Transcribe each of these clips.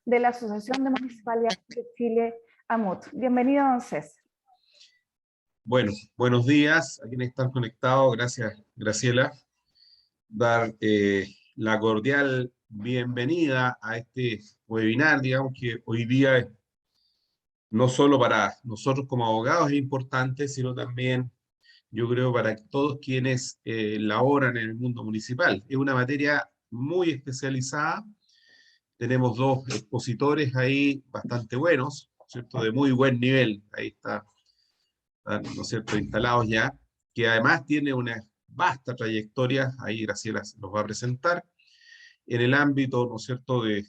de la Asociación de Municipalidades de Chile, AMUT. Bienvenido, don César. Bueno, buenos días a quienes están conectados. Gracias, Graciela. Dar la cordial bienvenida a este webinar, digamos que hoy día no solo para nosotros como abogados es importante, sino también, yo creo, para todos quienes laboran en el mundo municipal. Es una materia muy especializada. Tenemos dos expositores ahí bastante buenos, ¿cierto? De muy buen nivel. Ahí están, ¿no es cierto?, instalados ya, que además tiene una vasta trayectoria, ahí Graciela nos va a presentar, en el ámbito, ¿no es cierto?, de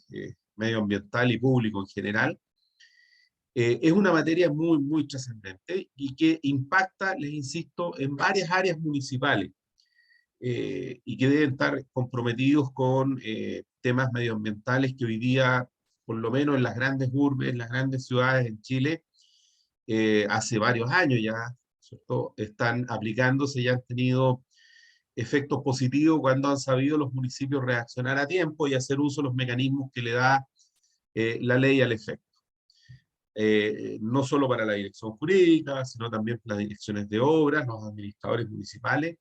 medioambiental y público en general. Es una materia muy, muy trascendente y que impacta, les insisto, en varias áreas municipales y que deben estar comprometidos con temas medioambientales que hoy día, por lo menos en las grandes urbes, en las grandes ciudades en Chile, hace varios años ya, ¿cierto?, están aplicándose y han tenido efectos positivos cuando han sabido los municipios reaccionar a tiempo y hacer uso de los mecanismos que le da la ley al efecto. No solo para la dirección jurídica, sino también para las direcciones de obras, los administradores municipales,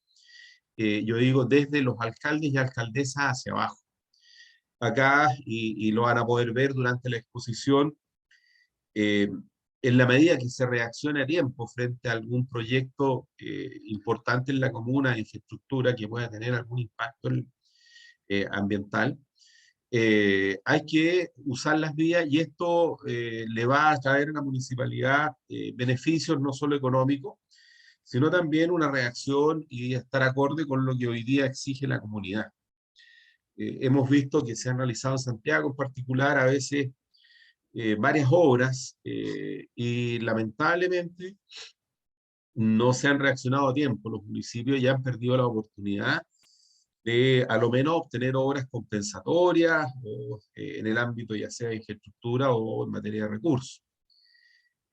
yo digo desde los alcaldes y alcaldesas hacia abajo. Acá, y lo van a poder ver durante la exposición, en la medida que se reaccione a tiempo frente a algún proyecto importante en la comuna de infraestructura que pueda tener algún impacto ambiental, hay que usar las vías y esto le va a traer a la municipalidad beneficios no solo económicos, sino también una reacción y estar acorde con lo que hoy día exige la comunidad. Hemos visto que se han realizado en Santiago en particular a veces varias obras y lamentablemente no se han reaccionado a tiempo. Los municipios ya han perdido la oportunidad de a lo menos obtener obras compensatorias o, en el ámbito ya sea de infraestructura o en materia de recursos.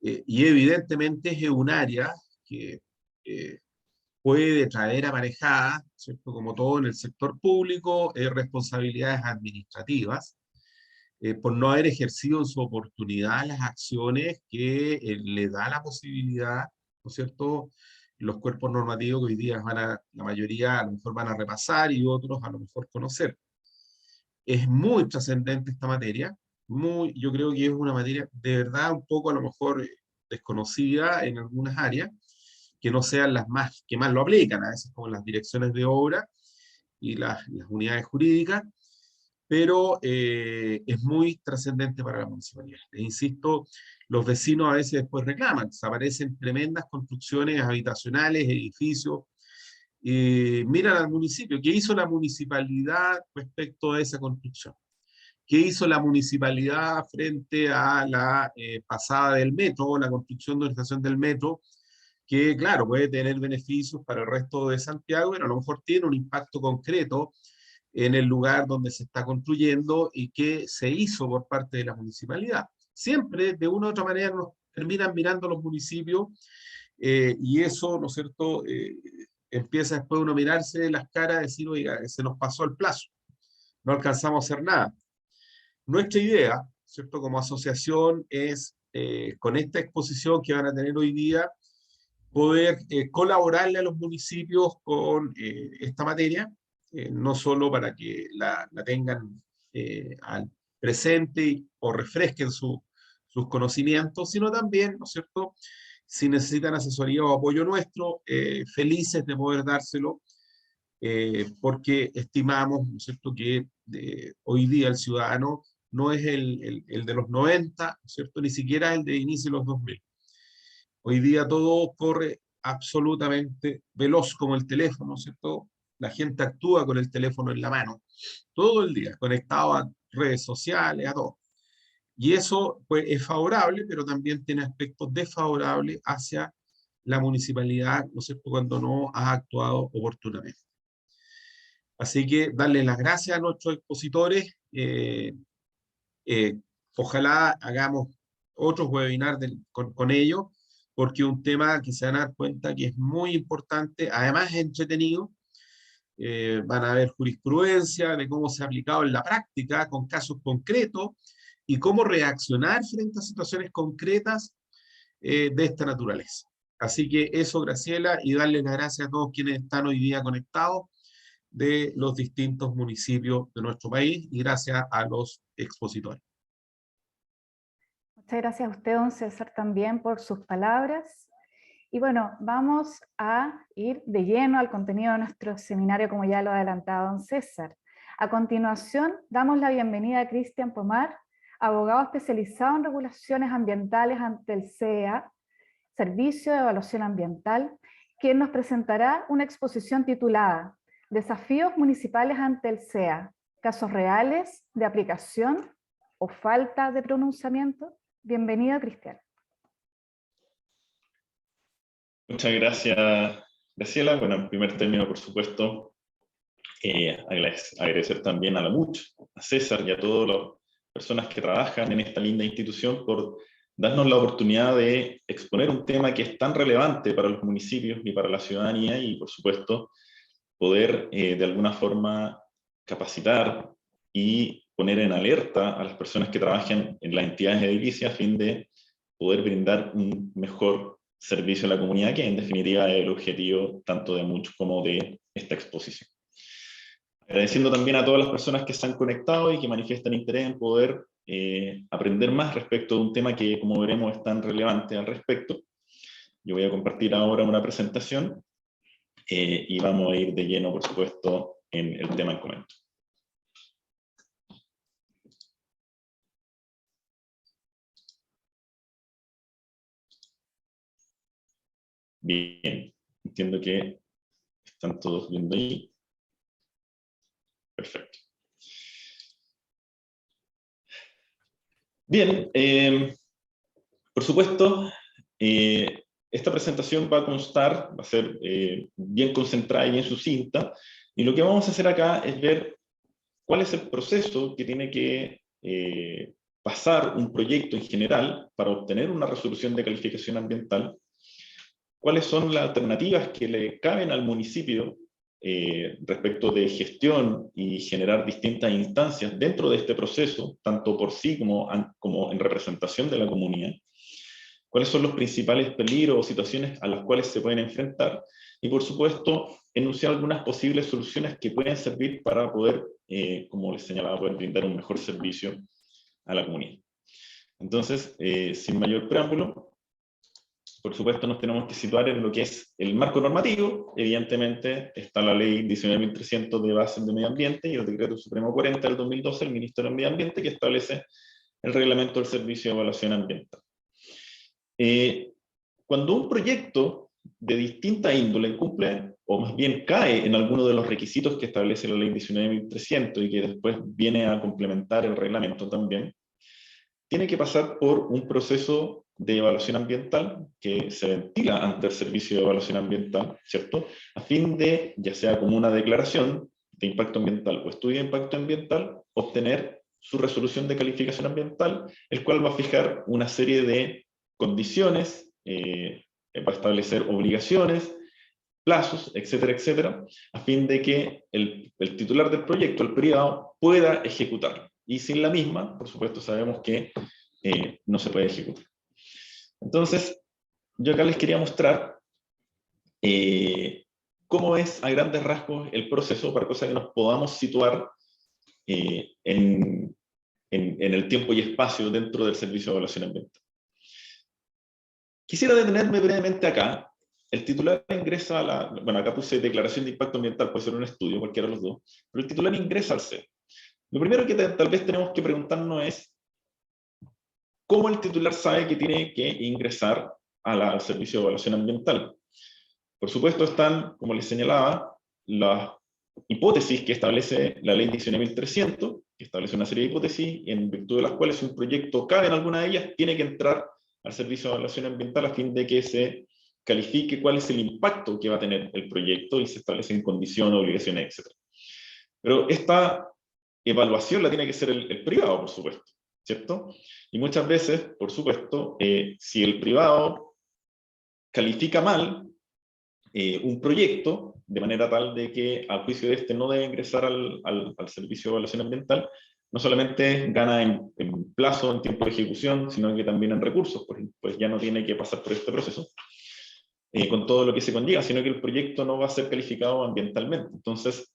Y evidentemente es un área que puede traer aparejada, ¿cierto?, como todo en el sector público, responsabilidades administrativas, por no haber ejercido en su oportunidad las acciones que le da la posibilidad, ¿no es cierto?, los cuerpos normativos que hoy día la mayoría a lo mejor van a repasar y otros a lo mejor conocer. Es muy trascendente esta materia, yo creo que es una materia de verdad un poco a lo mejor desconocida en algunas áreas, que no sean las que más lo aplican, a veces como las direcciones de obra y las unidades jurídicas, pero es muy trascendente para la municipalidad. Les insisto, los vecinos a veces después reclaman, desaparecen tremendas construcciones habitacionales, edificios, miran al municipio, ¿qué hizo la municipalidad respecto a esa construcción? ¿Qué hizo la municipalidad frente a la pasada del metro, la construcción de una estación del metro, que claro, puede tener beneficios para el resto de Santiago, pero a lo mejor tiene un impacto concreto en el lugar donde se está construyendo y que se hizo por parte de la municipalidad? Siempre, de una u otra manera, nos terminan mirando los municipios y eso, ¿no es cierto?, empieza después uno a mirarse las caras y decir, oiga, se nos pasó el plazo, no alcanzamos a hacer nada. Nuestra idea, ¿cierto?, como asociación es, con esta exposición que van a tener hoy día, poder colaborarle a los municipios con esta materia, no solo para que la tengan al presente o refresquen sus conocimientos, sino también, ¿no es cierto?, si necesitan asesoría o apoyo nuestro, felices de poder dárselo, porque estimamos, ¿no es cierto?, que hoy día el ciudadano no es el de los 90, ¿no es cierto?, ni siquiera el de inicio de los 2000. Hoy día todo corre absolutamente veloz como el teléfono, ¿cierto? La gente actúa con el teléfono en la mano, todo el día, conectado a redes sociales, a todo. Y eso pues, es favorable, pero también tiene aspectos desfavorables hacia la municipalidad, ¿no es cierto?, cuando no ha actuado oportunamente. Así que darle las gracias a nuestros expositores. Ojalá hagamos otros webinars con ellos, porque es un tema que se van a dar cuenta que es muy importante, además es entretenido. Van a ver jurisprudencia de cómo se ha aplicado en la práctica, con casos concretos, y cómo reaccionar frente a situaciones concretas de esta naturaleza. Así que eso, Graciela, y darle las gracias a todos quienes están hoy día conectados de los distintos municipios de nuestro país y gracias a los expositores. Muchas gracias a usted, don César, también por sus palabras. Y bueno, vamos a ir de lleno al contenido de nuestro seminario, como ya lo ha adelantado don César. A continuación, damos la bienvenida a Cristian Pomar, abogado especializado en regulaciones ambientales ante el CEA, Servicio de Evaluación Ambiental, quien nos presentará una exposición titulada Desafíos municipales ante el CEA, casos reales de aplicación o falta de pronunciamiento. Bienvenido, Cristian. Muchas gracias, Graciela. Bueno, en primer término, por supuesto, agradecer también a la MUCH, a César y a todas las personas que trabajan en esta linda institución por darnos la oportunidad de exponer un tema que es tan relevante para los municipios y para la ciudadanía y, por supuesto, poder de alguna forma capacitar y poner en alerta a las personas que trabajan en las entidades edilicias a fin de poder brindar un mejor servicio a la comunidad, que en definitiva es el objetivo tanto de muchos como de esta exposición. Agradeciendo también a todas las personas que se han conectado y que manifiestan interés en poder aprender más respecto de un tema que, como veremos, es tan relevante al respecto. Yo voy a compartir ahora una presentación y vamos a ir de lleno, por supuesto, en el tema en comento. Bien, entiendo que están todos viendo ahí. Perfecto. Bien, por supuesto, esta presentación va a constar, va a ser bien concentrada y bien sucinta, y lo que vamos a hacer acá es ver cuál es el proceso que tiene que pasar un proyecto en general para obtener una resolución de calificación ambiental, cuáles son las alternativas que le caben al municipio respecto de gestión y generar distintas instancias dentro de este proceso, tanto por sí como en representación de la comunidad, cuáles son los principales peligros o situaciones a las cuales se pueden enfrentar, y por supuesto enunciar algunas posibles soluciones que pueden servir para poder, como les señalaba, poder brindar un mejor servicio a la comunidad. Entonces, sin mayor preámbulo, por supuesto nos tenemos que situar en lo que es el marco normativo. Evidentemente está la ley 19.300 de bases de medio ambiente y el decreto supremo 40 del 2012 del Ministerio del Medio Ambiente, que establece el reglamento del servicio de evaluación ambiental. Cuando un proyecto de distinta índole cumple, o más bien cae en alguno de los requisitos que establece la ley 19.300 y que después viene a complementar el reglamento también, tiene que pasar por un proceso de evaluación ambiental que se ventila ante el servicio de evaluación ambiental, ¿cierto? A fin de, ya sea como una declaración de impacto ambiental o estudio de impacto ambiental, obtener su resolución de calificación ambiental, el cual va a fijar una serie de condiciones, va a establecer obligaciones, plazos, etcétera, etcétera, a fin de que el titular del proyecto, el privado, pueda ejecutarlo. Y sin la misma, por supuesto, sabemos que no se puede ejecutar. Entonces, yo acá les quería mostrar cómo es a grandes rasgos el proceso, para cosa que nos podamos situar en el tiempo y espacio dentro del servicio de evaluación ambiental. Quisiera detenerme brevemente acá. El titular ingresa a la... Bueno, acá puse declaración de impacto ambiental, puede ser un estudio, cualquiera de los dos, pero el titular ingresa al CEA. Lo primero que tal vez tenemos que preguntarnos es cómo el titular sabe que tiene que ingresar al servicio de evaluación ambiental. Por supuesto están, como les señalaba, las hipótesis que establece la ley 19.300, que establece una serie de hipótesis en virtud de las cuales si un proyecto cabe en alguna de ellas, tiene que entrar al servicio de evaluación ambiental a fin de que se califique cuál es el impacto que va a tener el proyecto y se establecen condiciones, obligaciones, etc. Pero esta evaluación la tiene que ser el privado, por supuesto, ¿cierto? Y muchas veces, por supuesto, si el privado califica mal un proyecto, de manera tal de que a juicio de este no debe ingresar al servicio de evaluación ambiental, no solamente gana en plazo, en tiempo de ejecución, sino que también en recursos, pues ya no tiene que pasar por este proceso, con todo lo que se conlleva, sino que el proyecto no va a ser calificado ambientalmente. Entonces,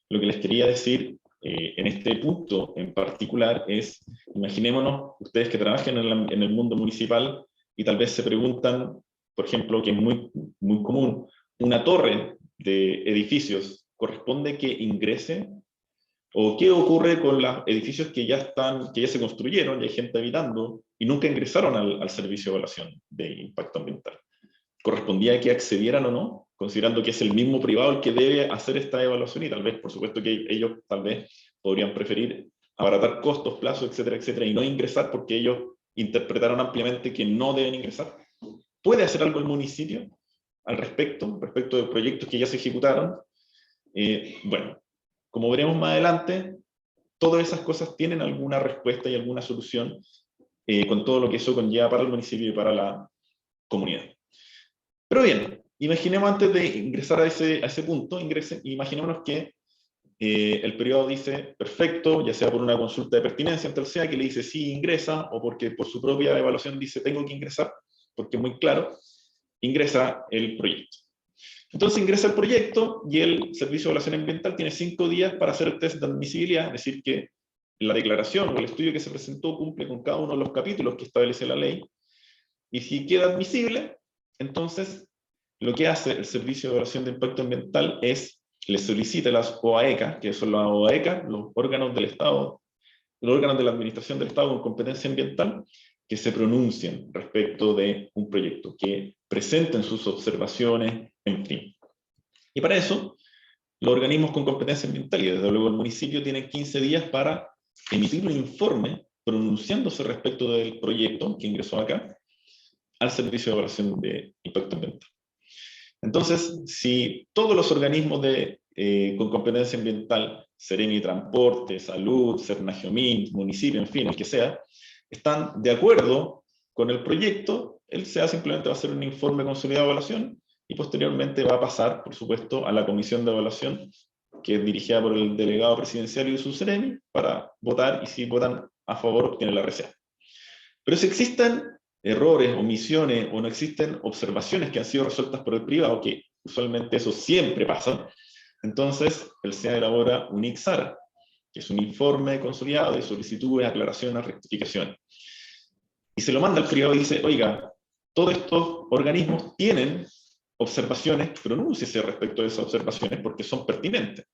lo que les quería decir en este punto en particular es, imaginémonos, ustedes que trabajan en el mundo municipal y tal vez se preguntan, por ejemplo, que es muy, muy común, una torre de edificios, ¿corresponde que ingrese? ¿O qué ocurre con los edificios que ya se construyeron y hay gente habitando y nunca ingresaron al servicio de evaluación de impacto ambiental? ¿Correspondía que accedieran o no? Considerando que es el mismo privado el que debe hacer esta evaluación y tal vez, por supuesto, que ellos tal vez podrían preferir abaratar costos, plazos, etcétera, etcétera, y no ingresar porque ellos interpretaron ampliamente que no deben ingresar. ¿Puede hacer algo el municipio al respecto de proyectos que ya se ejecutaron? Bueno, como veremos más adelante, todas esas cosas tienen alguna respuesta y alguna solución con todo lo que eso conlleva para el municipio y para la comunidad. Pero bien, imaginemos antes de ingresar a ese punto, imaginémonos que el periodo dice, perfecto, ya sea por una consulta de pertinencia ante el SEA que le dice sí, ingresa, o porque por su propia evaluación dice tengo que ingresar, porque es muy claro, ingresa el proyecto. Entonces ingresa el proyecto y el Servicio de Evaluación Ambiental tiene 5 días para hacer el test de admisibilidad, es decir, que la declaración o el estudio que se presentó cumple con cada uno de los capítulos que establece la ley, y si queda admisible, entonces lo que hace el Servicio de Evaluación de Impacto Ambiental es, le solicita a las OAECA, que son las OAECA, los órganos del Estado, los órganos de la Administración del Estado con competencia ambiental, que se pronuncien respecto de un proyecto, que presenten sus observaciones, en fin. Y para eso, los organismos con competencia ambiental, y desde luego el municipio, tienen 15 días para emitir un informe pronunciándose respecto del proyecto que ingresó acá al Servicio de Evaluación de Impacto Ambiental. Entonces, si todos los organismos con competencia ambiental, Seremi Transporte, Salud, Sernagiomín, municipio, en fin, el que sea, están de acuerdo con el proyecto, el SEA simplemente va a hacer un informe consolidado de evaluación y posteriormente va a pasar, por supuesto, a la comisión de evaluación, que es dirigida por el delegado presidencial y su Seremi, para votar, y si votan a favor, obtienen la reserva. Pero si existen errores, omisiones, o no existen observaciones que han sido resueltas por el privado, que usualmente eso siempre pasa, entonces el SEA elabora un IXARA, que es un informe consolidado de solicitudes, aclaraciones, rectificaciones. Y se lo manda al privado y dice, oiga, todos estos organismos tienen observaciones, pronúnciese respecto de esas observaciones porque son pertinentes.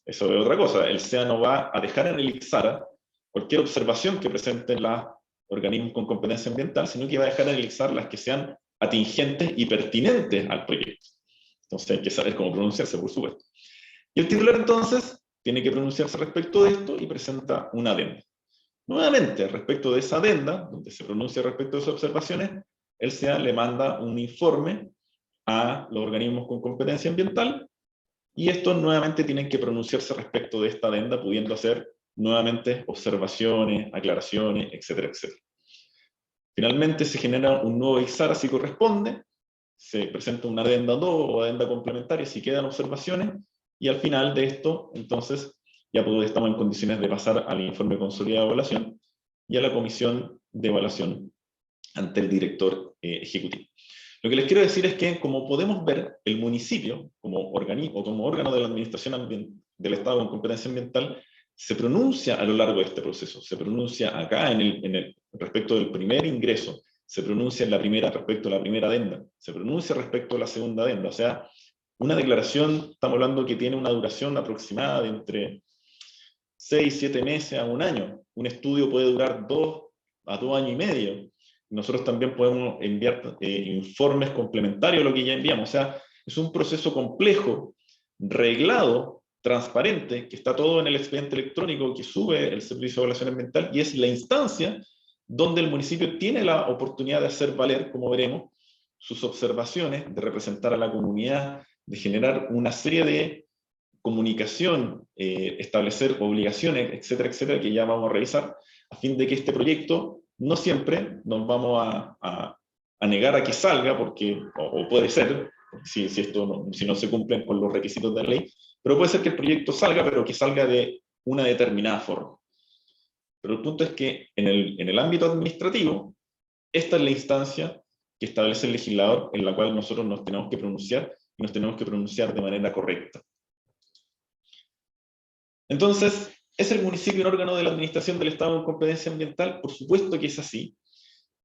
Eso es otra cosa, el SEA no va a dejar en el IXARA cualquier observación que presenten los organismos con competencia ambiental, sino que va a dejar en el IXARA las que sean atingentes y pertinentes al proyecto. Entonces hay que saber cómo pronunciarse, por supuesto. Y el titular entonces tiene que pronunciarse respecto de esto y presenta una adenda. Nuevamente, respecto de esa adenda, donde se pronuncia respecto de esas observaciones, el SEA le manda un informe a los organismos con competencia ambiental, y estos nuevamente tienen que pronunciarse respecto de esta adenda, pudiendo hacer nuevamente observaciones, aclaraciones, etcétera, etcétera. Finalmente se genera un nuevo IXARA si corresponde, se presenta una adenda 2 o adenda complementaria si quedan observaciones, y al final de esto, entonces, ya estamos en condiciones de pasar al informe consolidado de evaluación y a la comisión de evaluación ante el director ejecutivo. Lo que les quiero decir es que, como podemos ver, el municipio, como organismo o como órgano de la administración del Estado con competencia ambiental, se pronuncia a lo largo de este proceso. Se pronuncia acá respecto del primer ingreso, se pronuncia respecto a la primera adenda, se pronuncia respecto a la segunda adenda. O sea, una declaración, estamos hablando que tiene una duración aproximada de entre 6, 7 meses a 1 año. Un estudio puede durar 2 a 2 años y medio. Nosotros también podemos enviar informes complementarios a lo que ya enviamos. O sea, es un proceso complejo, reglado, transparente, que está todo en el expediente electrónico que sube el Servicio de Evaluación Ambiental, y es la instancia donde el municipio tiene la oportunidad de hacer valer, como veremos, sus observaciones, de representar a la comunidad, de generar una serie de comunicación, establecer obligaciones, etcétera, etcétera, que ya vamos a revisar, a fin de que este proyecto no siempre nos vamos a negar a que salga, porque, o puede ser, si no se cumplen con los requisitos de la ley, pero puede ser que el proyecto salga, pero que salga de una determinada forma. Pero el punto es que en el ámbito administrativo, esta es la instancia que establece el legislador en la cual nosotros nos tenemos que pronunciar, y nos tenemos que pronunciar de manera correcta. Entonces, ¿es el municipio un órgano de la administración del Estado con competencia ambiental? Por supuesto que es así.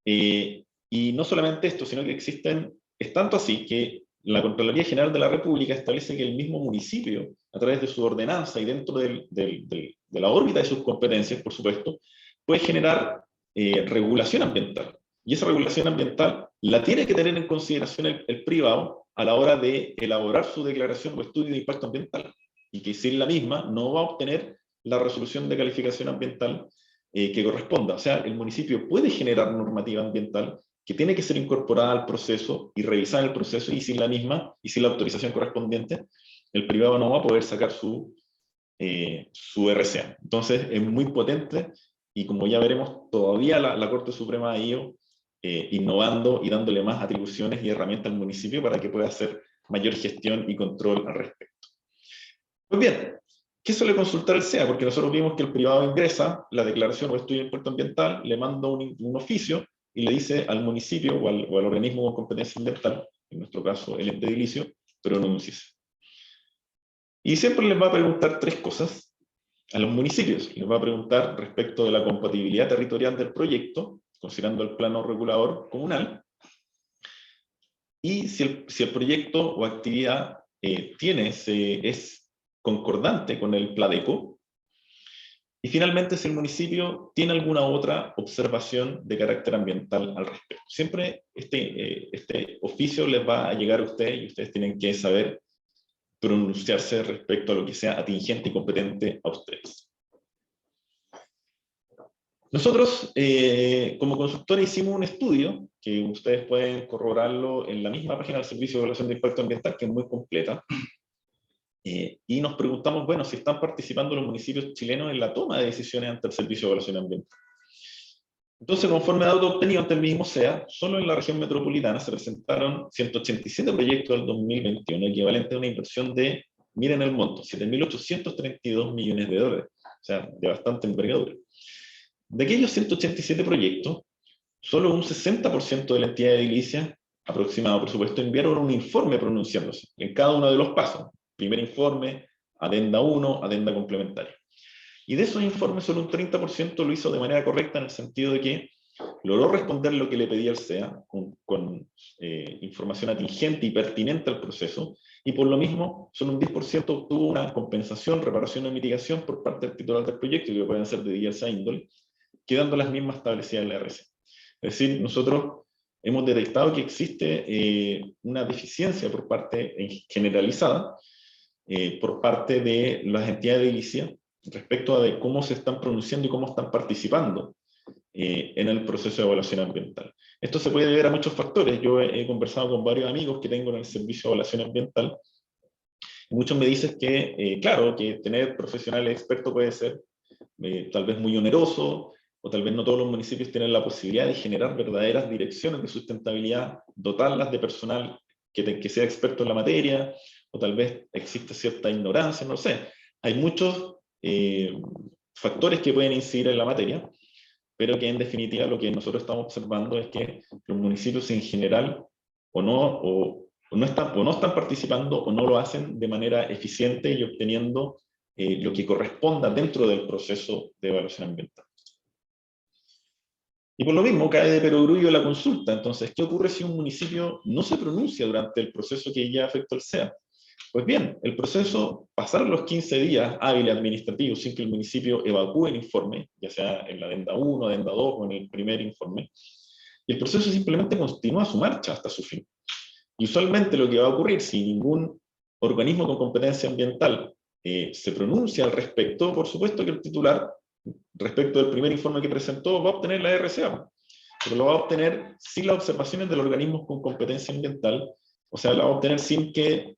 Y no solamente esto, sino que es tanto así que la Contraloría General de la República establece que el mismo municipio, a través de su ordenanza y dentro de la órbita de sus competencias, por supuesto, puede generar regulación ambiental. Y esa regulación ambiental la tiene que tener en consideración el privado a la hora de elaborar su declaración o estudio de impacto ambiental. Y que sin la misma no va a obtener la resolución de calificación ambiental que corresponda. O sea, el municipio puede generar normativa ambiental que tiene que ser incorporada al proceso y revisar el proceso, y sin la misma, y sin la autorización correspondiente, el privado no va a poder sacar su RCA. Entonces, es muy potente, y como ya veremos, todavía la Corte Suprema ha ido innovando y dándole más atribuciones y herramientas al municipio para que pueda hacer mayor gestión y control al respecto. Pues bien, ¿qué suele consultar el SEA? Porque nosotros vimos que el privado ingresa la declaración o estudio de impacto ambiental, le manda un oficio y le dice al municipio o al organismo con competencia ambiental, en nuestro caso el ente edilicio, pronúnciese. Y siempre les va a preguntar tres cosas a los municipios. Les va a preguntar respecto de la compatibilidad territorial del proyecto, considerando el plano regulador comunal, y si el proyecto o actividad es concordante con el PLADECO, y finalmente si el municipio tiene alguna otra observación de carácter ambiental al respecto. Siempre este oficio les va a llegar a ustedes, y ustedes tienen que saber pronunciarse respecto a lo que sea atingente y competente a ustedes. Nosotros, como consultores, hicimos un estudio, que ustedes pueden corroborarlo en la misma página del Servicio de Evaluación de Impacto Ambiental, que es muy completa, y nos preguntamos, bueno, si están participando los municipios chilenos en la toma de decisiones ante el Servicio de Evaluación Ambiental. Entonces, conforme a datos obtenidos ante el mismo SEA, solo en la región metropolitana se presentaron 187 proyectos del 2021, equivalente a una inversión de, miren el monto, 7.832 millones de dólares, o sea, de bastante envergadura. De aquellos 187 proyectos, solo un 60% de la entidad edilicia, aproximado por supuesto, enviaron un informe pronunciándose en cada uno de los pasos. Primer informe, adenda 1, adenda complementaria. Y de esos informes, solo un 30% lo hizo de manera correcta, en el sentido de que logró responder lo que le pedía el SEA con información atingente y pertinente al proceso, y por lo mismo, solo un 10% obtuvo una compensación, reparación o mitigación por parte del titular del proyecto, que pueden ser de diversa índole, quedando las mismas establecidas en la RC. Es decir, nosotros hemos detectado que existe una deficiencia por parte generalizada, por parte de las entidades edilicias respecto a de cómo se están pronunciando y cómo están participando en el proceso de evaluación ambiental. Esto se puede deber a muchos factores. Yo he conversado con varios amigos que tengo en el Servicio de Evaluación Ambiental, y muchos me dicen que, claro, que tener profesionales expertos puede ser tal vez muy oneroso, o tal vez no todos los municipios tienen la posibilidad de generar verdaderas direcciones de sustentabilidad, dotarlas de personal que sea experto en la materia, o tal vez existe cierta ignorancia, no sé. Hay muchos factores que pueden incidir en la materia, pero que en definitiva lo que nosotros estamos observando es que los municipios en general no están participando o no lo hacen de manera eficiente y obteniendo lo que corresponda dentro del proceso de evaluación ambiental. Y por lo mismo cae de perogrullo la consulta. Entonces, ¿qué ocurre si un municipio no se pronuncia durante el proceso que ya afectó el SEA? Pues bien, el proceso, pasar los 15 días hábiles administrativos sin que el municipio evacúe el informe, ya sea en la adenda 1, adenda 2 o en el primer informe, y el proceso simplemente continúa su marcha hasta su fin. Y usualmente lo que va a ocurrir si ningún organismo con competencia ambiental se pronuncia al respecto, por supuesto que el titular, respecto del primer informe que presentó, va a obtener la RCA, pero lo va a obtener sin las observaciones del organismo con competencia ambiental, o sea, la va a obtener sin que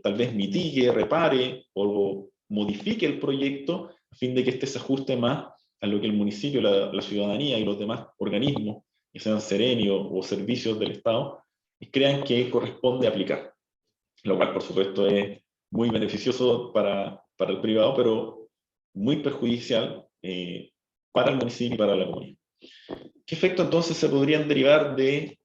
tal vez mitigue, repare o modifique el proyecto a fin de que éste se ajuste más a lo que el municipio, la ciudadanía y los demás organismos, que sean serenios o servicios del Estado, crean que corresponde aplicar. Lo cual, por supuesto, es muy beneficioso para el privado, pero muy perjudicial para el municipio y para la comunidad. ¿Qué efectos entonces se podrían derivar de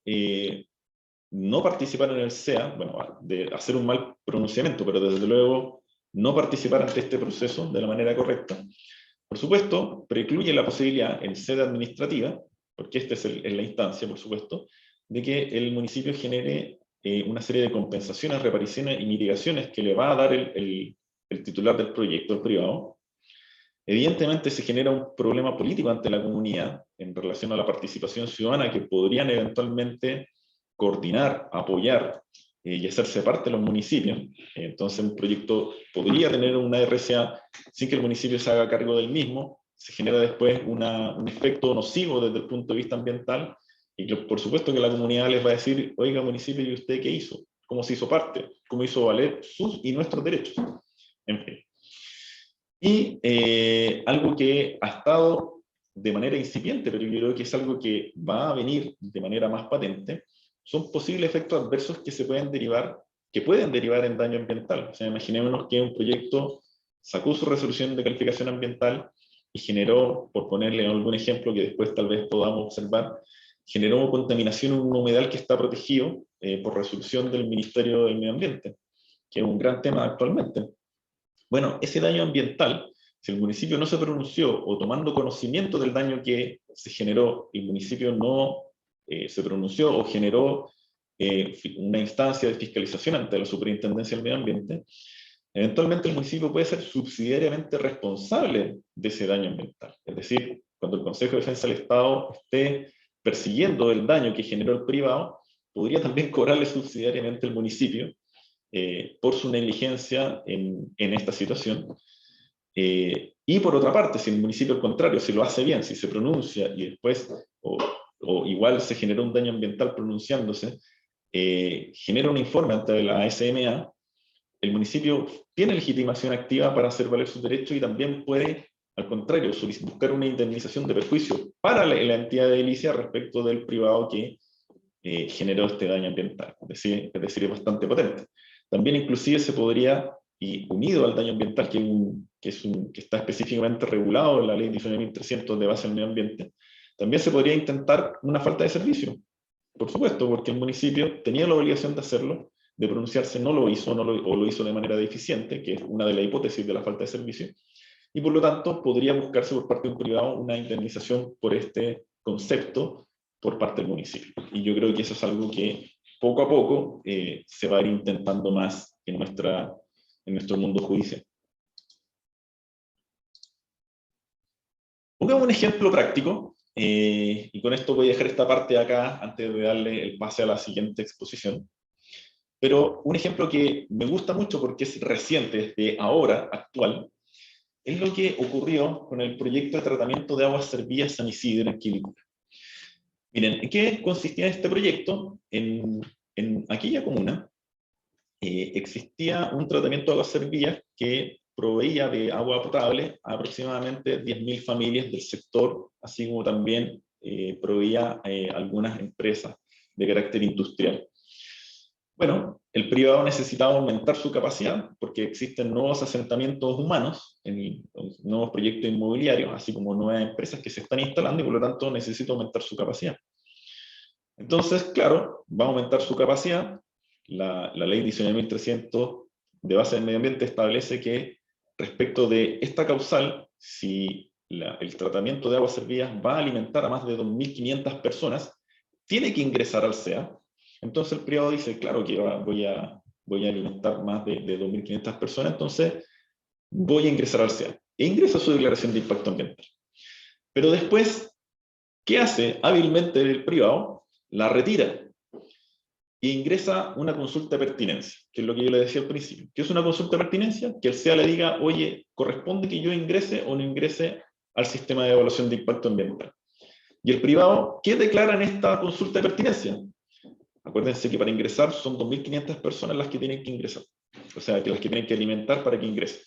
no participar en el SEA? Bueno, de hacer un mal pronunciamiento, pero desde luego no participar ante este proceso de la manera correcta. Por supuesto, precluye la posibilidad en sede administrativa, porque esta es la instancia, por supuesto, de que el municipio genere una serie de compensaciones, reparaciones y mitigaciones que le va a dar el titular del proyecto, el privado. Evidentemente se genera un problema político ante la comunidad en relación a la participación ciudadana que podrían eventualmente coordinar, apoyar y hacerse parte de los municipios. Entonces un proyecto podría tener una RCA sin que el municipio se haga cargo del mismo. Se genera después un efecto nocivo desde el punto de vista ambiental y por supuesto que la comunidad les va a decir, oiga municipio, ¿y usted qué hizo? ¿Cómo se hizo parte? ¿Cómo hizo valer sus y nuestros derechos? En fin. Y algo que ha estado de manera incipiente, pero yo creo que es algo que va a venir de manera más patente, son posibles efectos adversos que pueden derivar en daño ambiental. O sea, imaginémonos que un proyecto sacó su resolución de calificación ambiental y generó, por ponerle algún ejemplo que después tal vez podamos observar, generó contaminación en un humedal que está protegido por resolución del Ministerio del Medio Ambiente, que es un gran tema actualmente. Bueno, ese daño ambiental, si el municipio no se pronunció o tomando conocimiento del daño que se generó, el municipio no se pronunció o generó una instancia de fiscalización ante la Superintendencia del Medio Ambiente, eventualmente el municipio puede ser subsidiariamente responsable de ese daño ambiental. Es decir, cuando el Consejo de Defensa del Estado esté persiguiendo el daño que generó el privado, podría también cobrarle subsidiariamente el municipio por su negligencia en esta situación. Y por otra parte, si el municipio al contrario, si lo hace bien, si se pronuncia y después, o igual se generó un daño ambiental pronunciándose, genera un informe ante la ASMA, el municipio tiene legitimación activa para hacer valer sus derechos y también puede, al contrario, buscar una indemnización de perjuicio para la entidad de edilicia respecto del privado que generó este daño ambiental. Es decir, es bastante potente. También inclusive se podría, y unido al daño ambiental, que está específicamente regulado en la ley 19.300 de base al medio ambiente, también se podría intentar una falta de servicio. Por supuesto, porque el municipio tenía la obligación de hacerlo, de pronunciarse, no lo hizo, o lo hizo de manera deficiente, que es una de las hipótesis de la falta de servicio, y por lo tanto podría buscarse por parte de un privado una indemnización por este concepto por parte del municipio. Y yo creo que eso es algo que poco a poco se va a ir intentando más en nuestro mundo judicial. Pongamos un ejemplo práctico, y con esto voy a dejar esta parte de acá antes de darle el pase a la siguiente exposición. Pero un ejemplo que me gusta mucho porque es reciente, desde ahora, actual, es lo que ocurrió con el proyecto de tratamiento de aguas servidas San Isidro en Quilicura. Miren, ¿en qué consistía este proyecto? En aquella comuna existía un tratamiento de aguas servidas que proveía de agua potable a aproximadamente 10.000 familias del sector, así como también proveía algunas empresas de carácter industrial. Bueno, el privado necesitaba aumentar su capacidad porque existen nuevos asentamientos humanos, nuevos proyectos inmobiliarios, así como nuevas empresas que se están instalando y por lo tanto necesita aumentar su capacidad. Entonces, claro, va a aumentar su capacidad. La ley 19.300 de base del medio ambiente establece que respecto de esta causal, si el tratamiento de aguas servidas va a alimentar a más de 2.500 personas, tiene que ingresar al SEA. Entonces el privado dice, claro que voy a alimentar más de 2.500 personas, entonces voy a ingresar al SEA. E ingresa su declaración de impacto ambiental. Pero después, ¿qué hace hábilmente el privado? La retira e ingresa una consulta de pertinencia, que es lo que yo le decía al principio. ¿Qué es una consulta de pertinencia? Que el SEA le diga, oye, ¿corresponde que yo ingrese o no ingrese al sistema de evaluación de impacto ambiental? Y el privado, ¿qué declara en esta consulta de pertinencia? Acuérdense que para ingresar son 2.500 personas las que tienen que ingresar. O sea, que las que tienen que alimentar para que ingrese.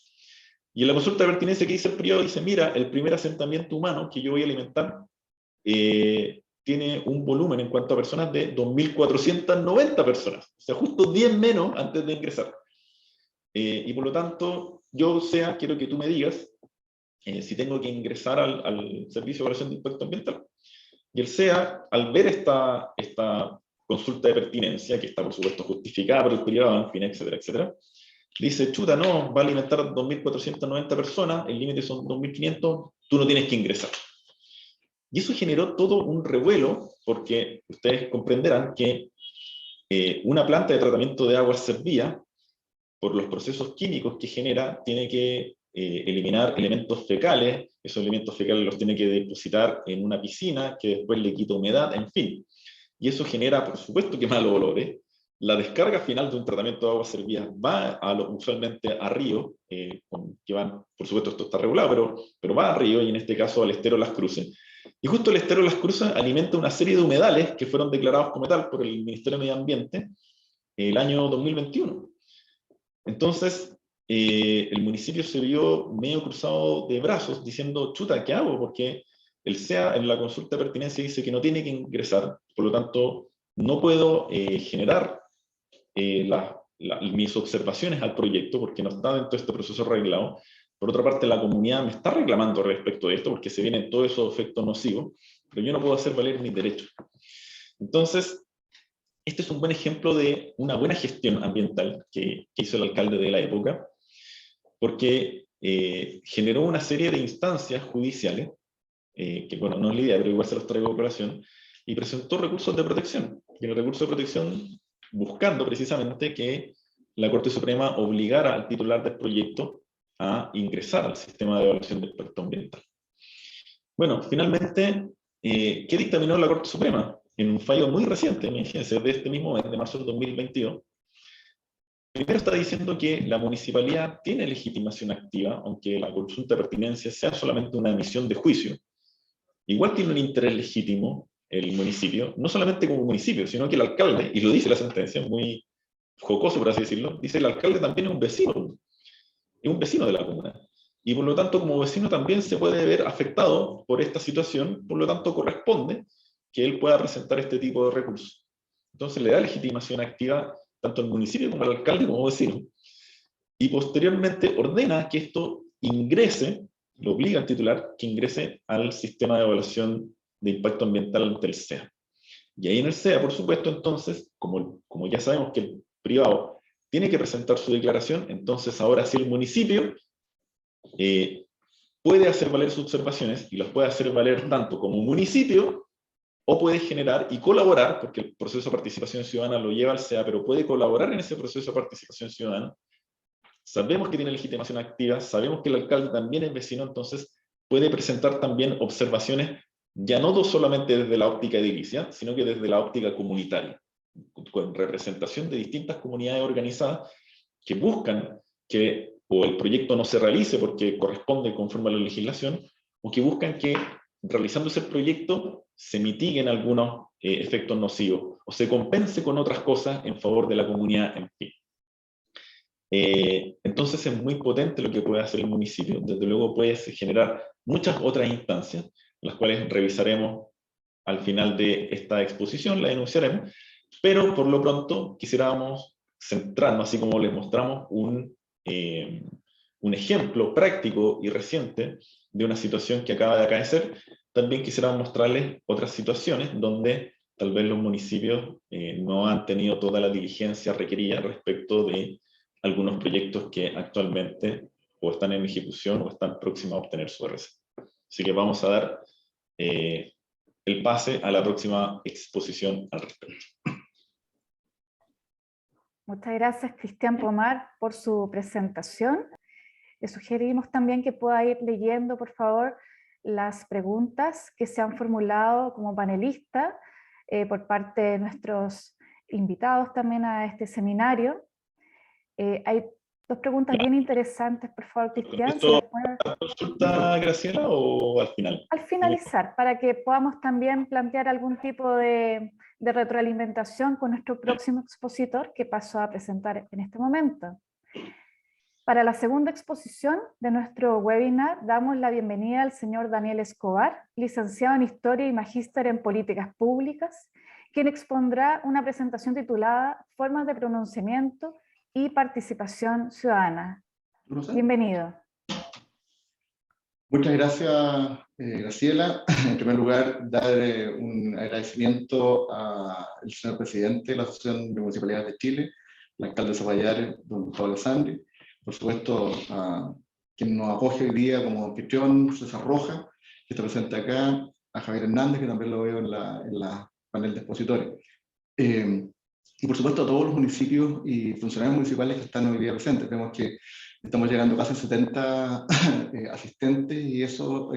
Y en la consulta de pertinencia que dice el privado, dice, mira, el primer asentamiento humano que yo voy a alimentar tiene un volumen en cuanto a personas de 2.490 personas. O sea, justo 10 menos antes de ingresar. Y por lo tanto, yo, SEA, quiero que tú me digas si tengo que ingresar al Servicio de Evaluación de Impacto Ambiental. Y el SEA, al ver esta consulta de pertinencia, que está por supuesto justificada por el privado, en fin, etcétera, etcétera, dice, chuta, no, va a alimentar 2.490 personas, el límite son 2.500, tú no tienes que ingresar. Y eso generó todo un revuelo, porque ustedes comprenderán que una planta de tratamiento de aguas servía, por los procesos químicos que genera, tiene que eliminar elementos fecales, esos elementos fecales los tiene que depositar en una piscina, que después le quita humedad, en fin. Y eso genera, por supuesto, que malos olores. La descarga final de un tratamiento de aguas servidas va usualmente a río, que van, por supuesto esto está regulado, pero va a río, y en este caso al estero Las Cruces. Y justo el estero Las Cruces alimenta una serie de humedales que fueron declarados como tal por el Ministerio de Medio Ambiente el año 2021. Entonces, el municipio se vio medio cruzado de brazos diciendo, chuta, ¿qué hago? Porque el SEA en la consulta de pertinencia dice que no tiene que ingresar, por lo tanto, no puedo generar mis observaciones al proyecto porque no está dentro de este proceso arreglado. Por otra parte, la comunidad me está reclamando respecto de esto porque se vienen todos esos efectos nocivos, pero yo no puedo hacer valer mis derechos. Entonces, este es un buen ejemplo de una buena gestión ambiental que hizo el alcalde de la época, porque generó una serie de instancias judiciales, que bueno, no es la idea, pero igual se los traigo a colación, y presentó recursos de protección. Y el recurso de protección buscando precisamente que la Corte Suprema obligara al titular del proyecto a ingresar al sistema de evaluación de impacto ambiental. Bueno, finalmente, ¿qué dictaminó la Corte Suprema? En un fallo muy reciente, fíjense, de este mismo mes, de marzo del 2022, primero está diciendo que la municipalidad tiene legitimación activa, aunque la consulta de pertinencia sea solamente una emisión de juicio. Igual tiene un interés legítimo el municipio, no solamente como municipio, sino que el alcalde, y lo dice la sentencia, muy jocoso por así decirlo, dice el alcalde también es un vecino de la comuna. Y por lo tanto, como vecino también se puede ver afectado por esta situación, por lo tanto corresponde que él pueda presentar este tipo de recursos. Entonces le da legitimación activa tanto al municipio como al alcalde como vecino. Y posteriormente ordena que esto ingrese, lo obliga al titular, que ingrese al sistema de evaluación de impacto ambiental ante el SEA. Y ahí en el SEA, por supuesto, entonces, como ya sabemos que el privado tiene que presentar su declaración, entonces ahora sí el municipio puede hacer valer sus observaciones, y las puede hacer valer tanto como municipio, o puede generar y colaborar, porque el proceso de participación ciudadana lo lleva al SEA, pero puede colaborar en ese proceso de participación ciudadana. Sabemos que tiene legitimación activa, sabemos que el alcalde también es vecino, entonces puede presentar también observaciones, ya no solamente desde la óptica edilicia, sino que desde la óptica comunitaria, con representación de distintas comunidades organizadas que buscan que o el proyecto no se realice porque corresponde conforme a la legislación, o que buscan que realizándose el proyecto se mitiguen algunos efectos nocivos, o se compense con otras cosas en favor de la comunidad en fin. Entonces es muy potente lo que puede hacer el municipio. Desde luego puede generar muchas otras instancias, las cuales revisaremos al final de esta exposición, la denunciaremos, pero por lo pronto quisiéramos centrarnos, así como les mostramos un ejemplo práctico y reciente de una situación que acaba de acaecer, también quisiéramos mostrarles otras situaciones donde tal vez los municipios no han tenido toda la diligencia requerida respecto de algunos proyectos que actualmente o están en ejecución o están próximos a obtener su RC. Así que vamos a dar el pase a la próxima exposición al respecto. Muchas gracias, Cristian Pomar, por su presentación. Le sugerimos también que pueda ir leyendo, por favor, las preguntas que se han formulado como panelista por parte de nuestros invitados también a este seminario. Hay dos preguntas bien interesantes, por favor, Cristian. ¿Esto la consulta, Graciela, o al final? Al finalizar, para que podamos también plantear algún tipo de retroalimentación con nuestro próximo expositor que pasó a presentar en este momento. Para la segunda exposición de nuestro webinar, damos la bienvenida al señor Daniel Escobar, licenciado en Historia y magíster en Políticas Públicas, quien expondrá una presentación titulada Formas de pronunciamiento y participación ciudadana. Bienvenido. Muchas gracias, Graciela. En primer lugar, dar un agradecimiento al señor presidente de la Asociación de Municipalidades de Chile, el alcalde de Zapallar, don Pablo Sandri, por supuesto a quien nos acoge hoy día como anfitrión, César Roja, que está presente acá, a Javier Hernández, que también lo veo en la panel de expositores. Y por supuesto a todos los municipios y funcionarios municipales que están hoy día presentes. Vemos que estamos llegando casi a 70 asistentes y eso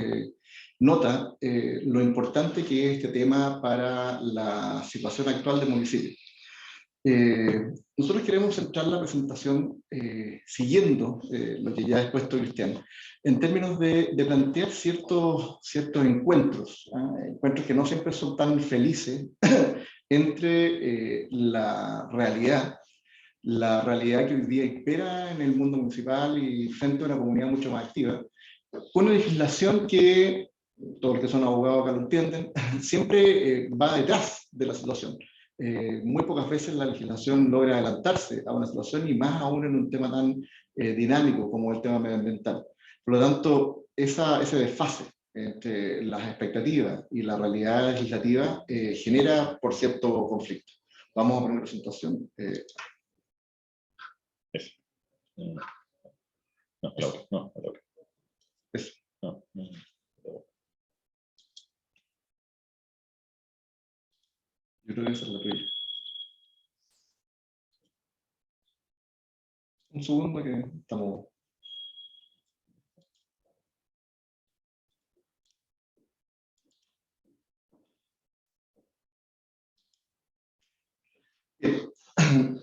nota lo importante que es este tema para la situación actual del municipio. Nosotros queremos centrar la presentación siguiendo lo que ya ha expuesto Cristian, en términos de plantear ciertos encuentros, encuentros que no siempre son tan felices entre la realidad que hoy día impera en el mundo municipal y frente a una comunidad mucho más activa, con una legislación que, todos los que son abogados acá lo entienden, siempre va detrás de la situación. Muy pocas veces la legislación logra adelantarse a una situación y más aún en un tema tan dinámico como el tema medioambiental. Por lo tanto, ese desfase entre las expectativas y la realidad legislativa genera, por cierto, conflicto. Vamos a poner una presentación. No. Eso. No. Yo creo que esa es la tuya. Un segundo que estamos...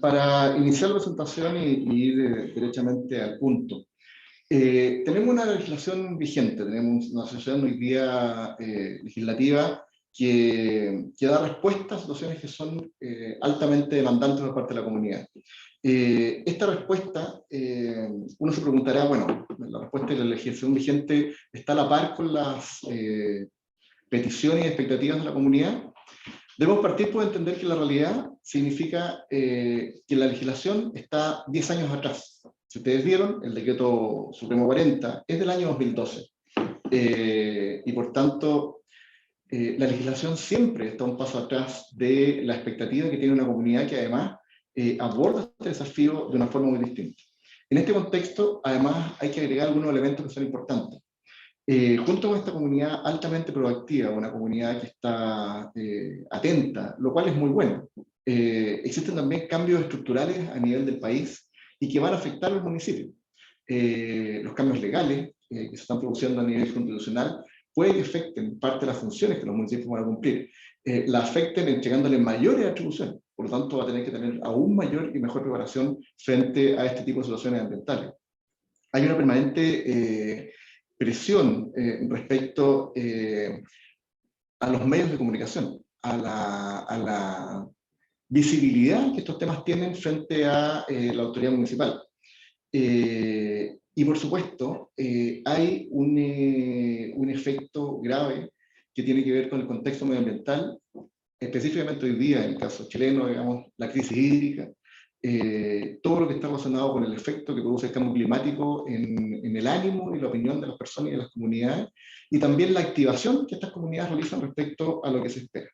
Para iniciar la presentación y ir derechamente al punto, tenemos una legislación vigente, tenemos una asociación hoy día legislativa que da respuesta a situaciones que son altamente demandantes por parte de la comunidad. Esta respuesta, uno se preguntará, bueno, la respuesta de la legislación vigente está a la par con las peticiones y expectativas de la comunidad. Debemos partir por entender que la realidad significa que la legislación está 10 años atrás. Si ustedes vieron, el Decreto Supremo 40 es del año 2012. Y por tanto, la legislación siempre está un paso atrás de la expectativa que tiene una comunidad que además aborda este desafío de una forma muy distinta. En este contexto, además, hay que agregar algunos elementos que son importantes. Junto con esta comunidad altamente proactiva, una comunidad que está atenta, lo cual es muy bueno. Existen también cambios estructurales a nivel del país y que van a afectar a los municipios. Los cambios legales que se están produciendo a nivel constitucional pueden que afecten parte de las funciones que los municipios van a cumplir, la afecten entregándole mayores atribuciones. Por lo tanto, va a tener que tener aún mayor y mejor preparación frente a este tipo de situaciones ambientales. Hay una permanente presión respecto a los medios de comunicación, a la visibilidad que estos temas tienen frente a la autoridad municipal. Y por supuesto, hay un efecto grave que tiene que ver con el contexto medioambiental, específicamente hoy día, en el caso chileno, digamos, la crisis hídrica, todo lo que está relacionado con el efecto que produce el cambio climático en el ánimo y la opinión de las personas y de las comunidades, y también la activación que estas comunidades realizan respecto a lo que se espera.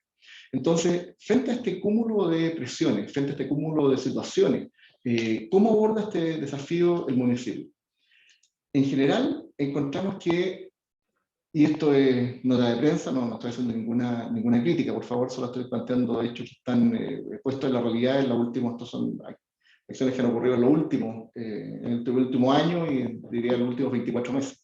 Entonces, frente a este cúmulo de presiones, frente a este cúmulo de situaciones, ¿cómo aborda este desafío el municipio? En general, encontramos que, y esto es nota de prensa, no estoy haciendo ninguna crítica, por favor, solo estoy planteando hechos que están puestos en la realidad, en los últimos, estos son acciones que han ocurrido en el último año y diría en los últimos 24 meses.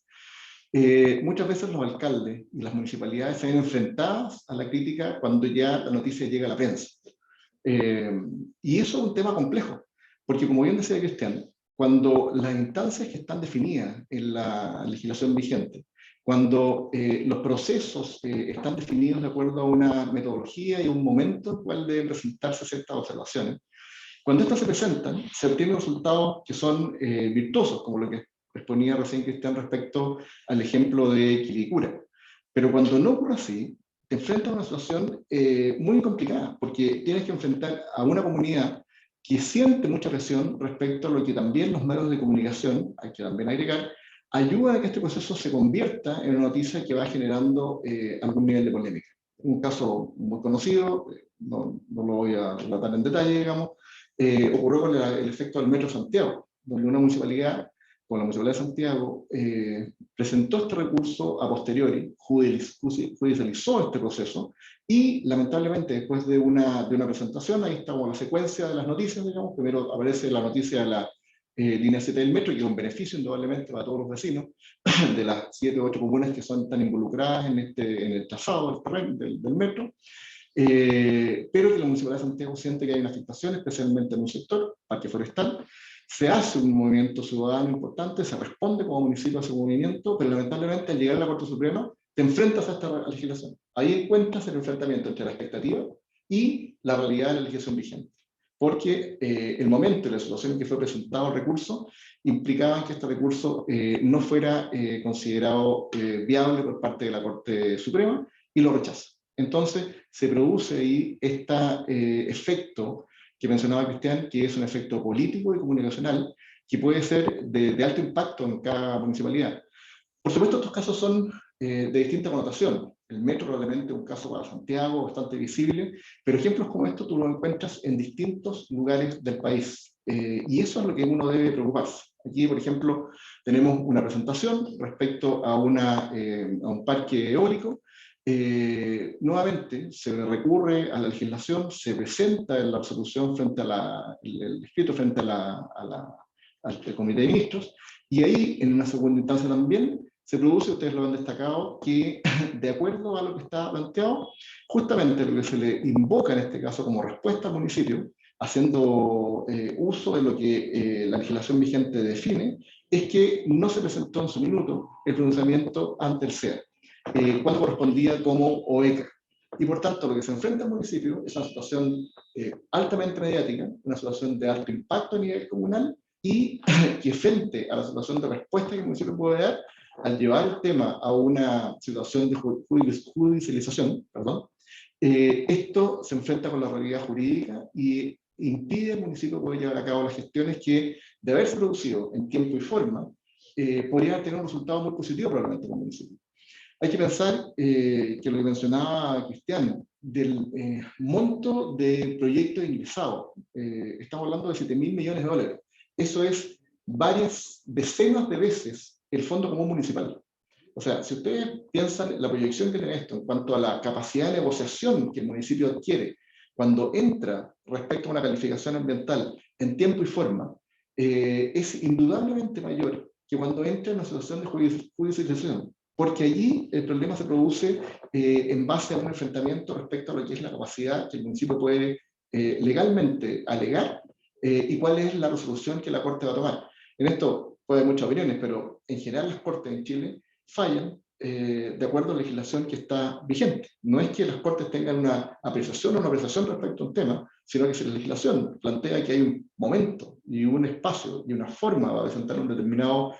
Muchas veces los alcaldes y las municipalidades se ven enfrentadas a la crítica cuando ya la noticia llega a la prensa. Y eso es un tema complejo, porque como bien decía Cristian, cuando las instancias que están definidas en la legislación vigente, cuando los procesos están definidos de acuerdo a una metodología y un momento en el cual deben presentarse ciertas observaciones, cuando estas se presentan, se obtienen resultados que son virtuosos, como lo que exponía recién Cristian respecto al ejemplo de Quilicura. Pero cuando no ocurre así, te enfrentas a una situación muy complicada, porque tienes que enfrentar a una comunidad que siente mucha presión respecto a lo que también los medios de comunicación, hay que también agregar, ayuda a que este proceso se convierta en una noticia que va generando algún nivel de polémica. Un caso muy conocido, no lo voy a relatar en detalle, digamos, ocurrió con el efecto del Metro Santiago, donde una municipalidad, como la Municipalidad de Santiago, presentó este recurso a posteriori, judicializó este proceso, y lamentablemente después de una presentación, ahí está como la secuencia de las noticias, digamos, primero aparece la noticia de la línea 7 del metro, que es un beneficio indudablemente para todos los vecinos de las 7 o 8 comunas que son tan involucradas en el trazado del metro, pero que la Municipalidad de Santiago siente que hay una afectación, especialmente en un sector, parque forestal. Se hace un movimiento ciudadano importante, se responde como municipio a ese movimiento, pero lamentablemente al llegar a la Corte Suprema te enfrentas a esta legislación. Ahí encuentras el enfrentamiento entre la expectativa y la realidad de la legislación vigente. Porque el momento y la situación en que fue presentado el recurso implicaban que este recurso no fuera considerado viable por parte de la Corte Suprema, y lo rechaza. Entonces se produce ahí este efecto que mencionaba Cristian, que es un efecto político y comunicacional que puede ser de alto impacto en cada municipalidad. Por supuesto, estos casos son de distinta connotación. El metro probablemente es un caso para Santiago bastante visible, pero ejemplos como estos tú los encuentras en distintos lugares del país. Y eso es lo que uno debe preocuparse. Aquí, por ejemplo, tenemos una presentación respecto a un parque eólico. Nuevamente se recurre a la legislación, se presenta en la resolución frente a el escrito frente al Comité de Ministros, y ahí en una segunda instancia también se produce, ustedes lo han destacado, que de acuerdo a lo que está planteado, justamente lo que se le invoca en este caso como respuesta al municipio, haciendo uso de lo que la legislación vigente define, es que no se presentó en su minuto el pronunciamiento ante el CEA, cuando correspondía como OECA. Y por tanto, lo que se enfrenta al municipio es una situación altamente mediática, una situación de alto impacto a nivel comunal, y que frente a la situación de respuesta que el municipio puede dar, al llevar el tema a una situación de judicialización, esto se enfrenta con la realidad jurídica y impide al municipio poder llevar a cabo las gestiones que, de haberse producido en tiempo y forma, podrían tener un resultado muy positivo probablemente para el municipio. Hay que pensar que lo que mencionaba Cristian, del monto del proyecto ingresado, estamos hablando de 7.000 millones de dólares. Eso es varias decenas de veces el Fondo Común Municipal. O sea, si ustedes piensan la proyección que tiene esto en cuanto a la capacidad de negociación que el municipio adquiere cuando entra respecto a una calificación ambiental en tiempo y forma, es indudablemente mayor que cuando entra en una situación de judicialización, porque allí el problema se produce en base a un enfrentamiento respecto a lo que es la capacidad que el municipio puede legalmente alegar y cuál es la resolución que la Corte va a tomar. En esto puede haber muchas opiniones, pero en general las Cortes en Chile fallan de acuerdo a la legislación que está vigente. No es que las Cortes tengan una apreciación o una apreciación respecto a un tema, sino que si la legislación plantea que hay un momento y un espacio y una forma para presentar un determinado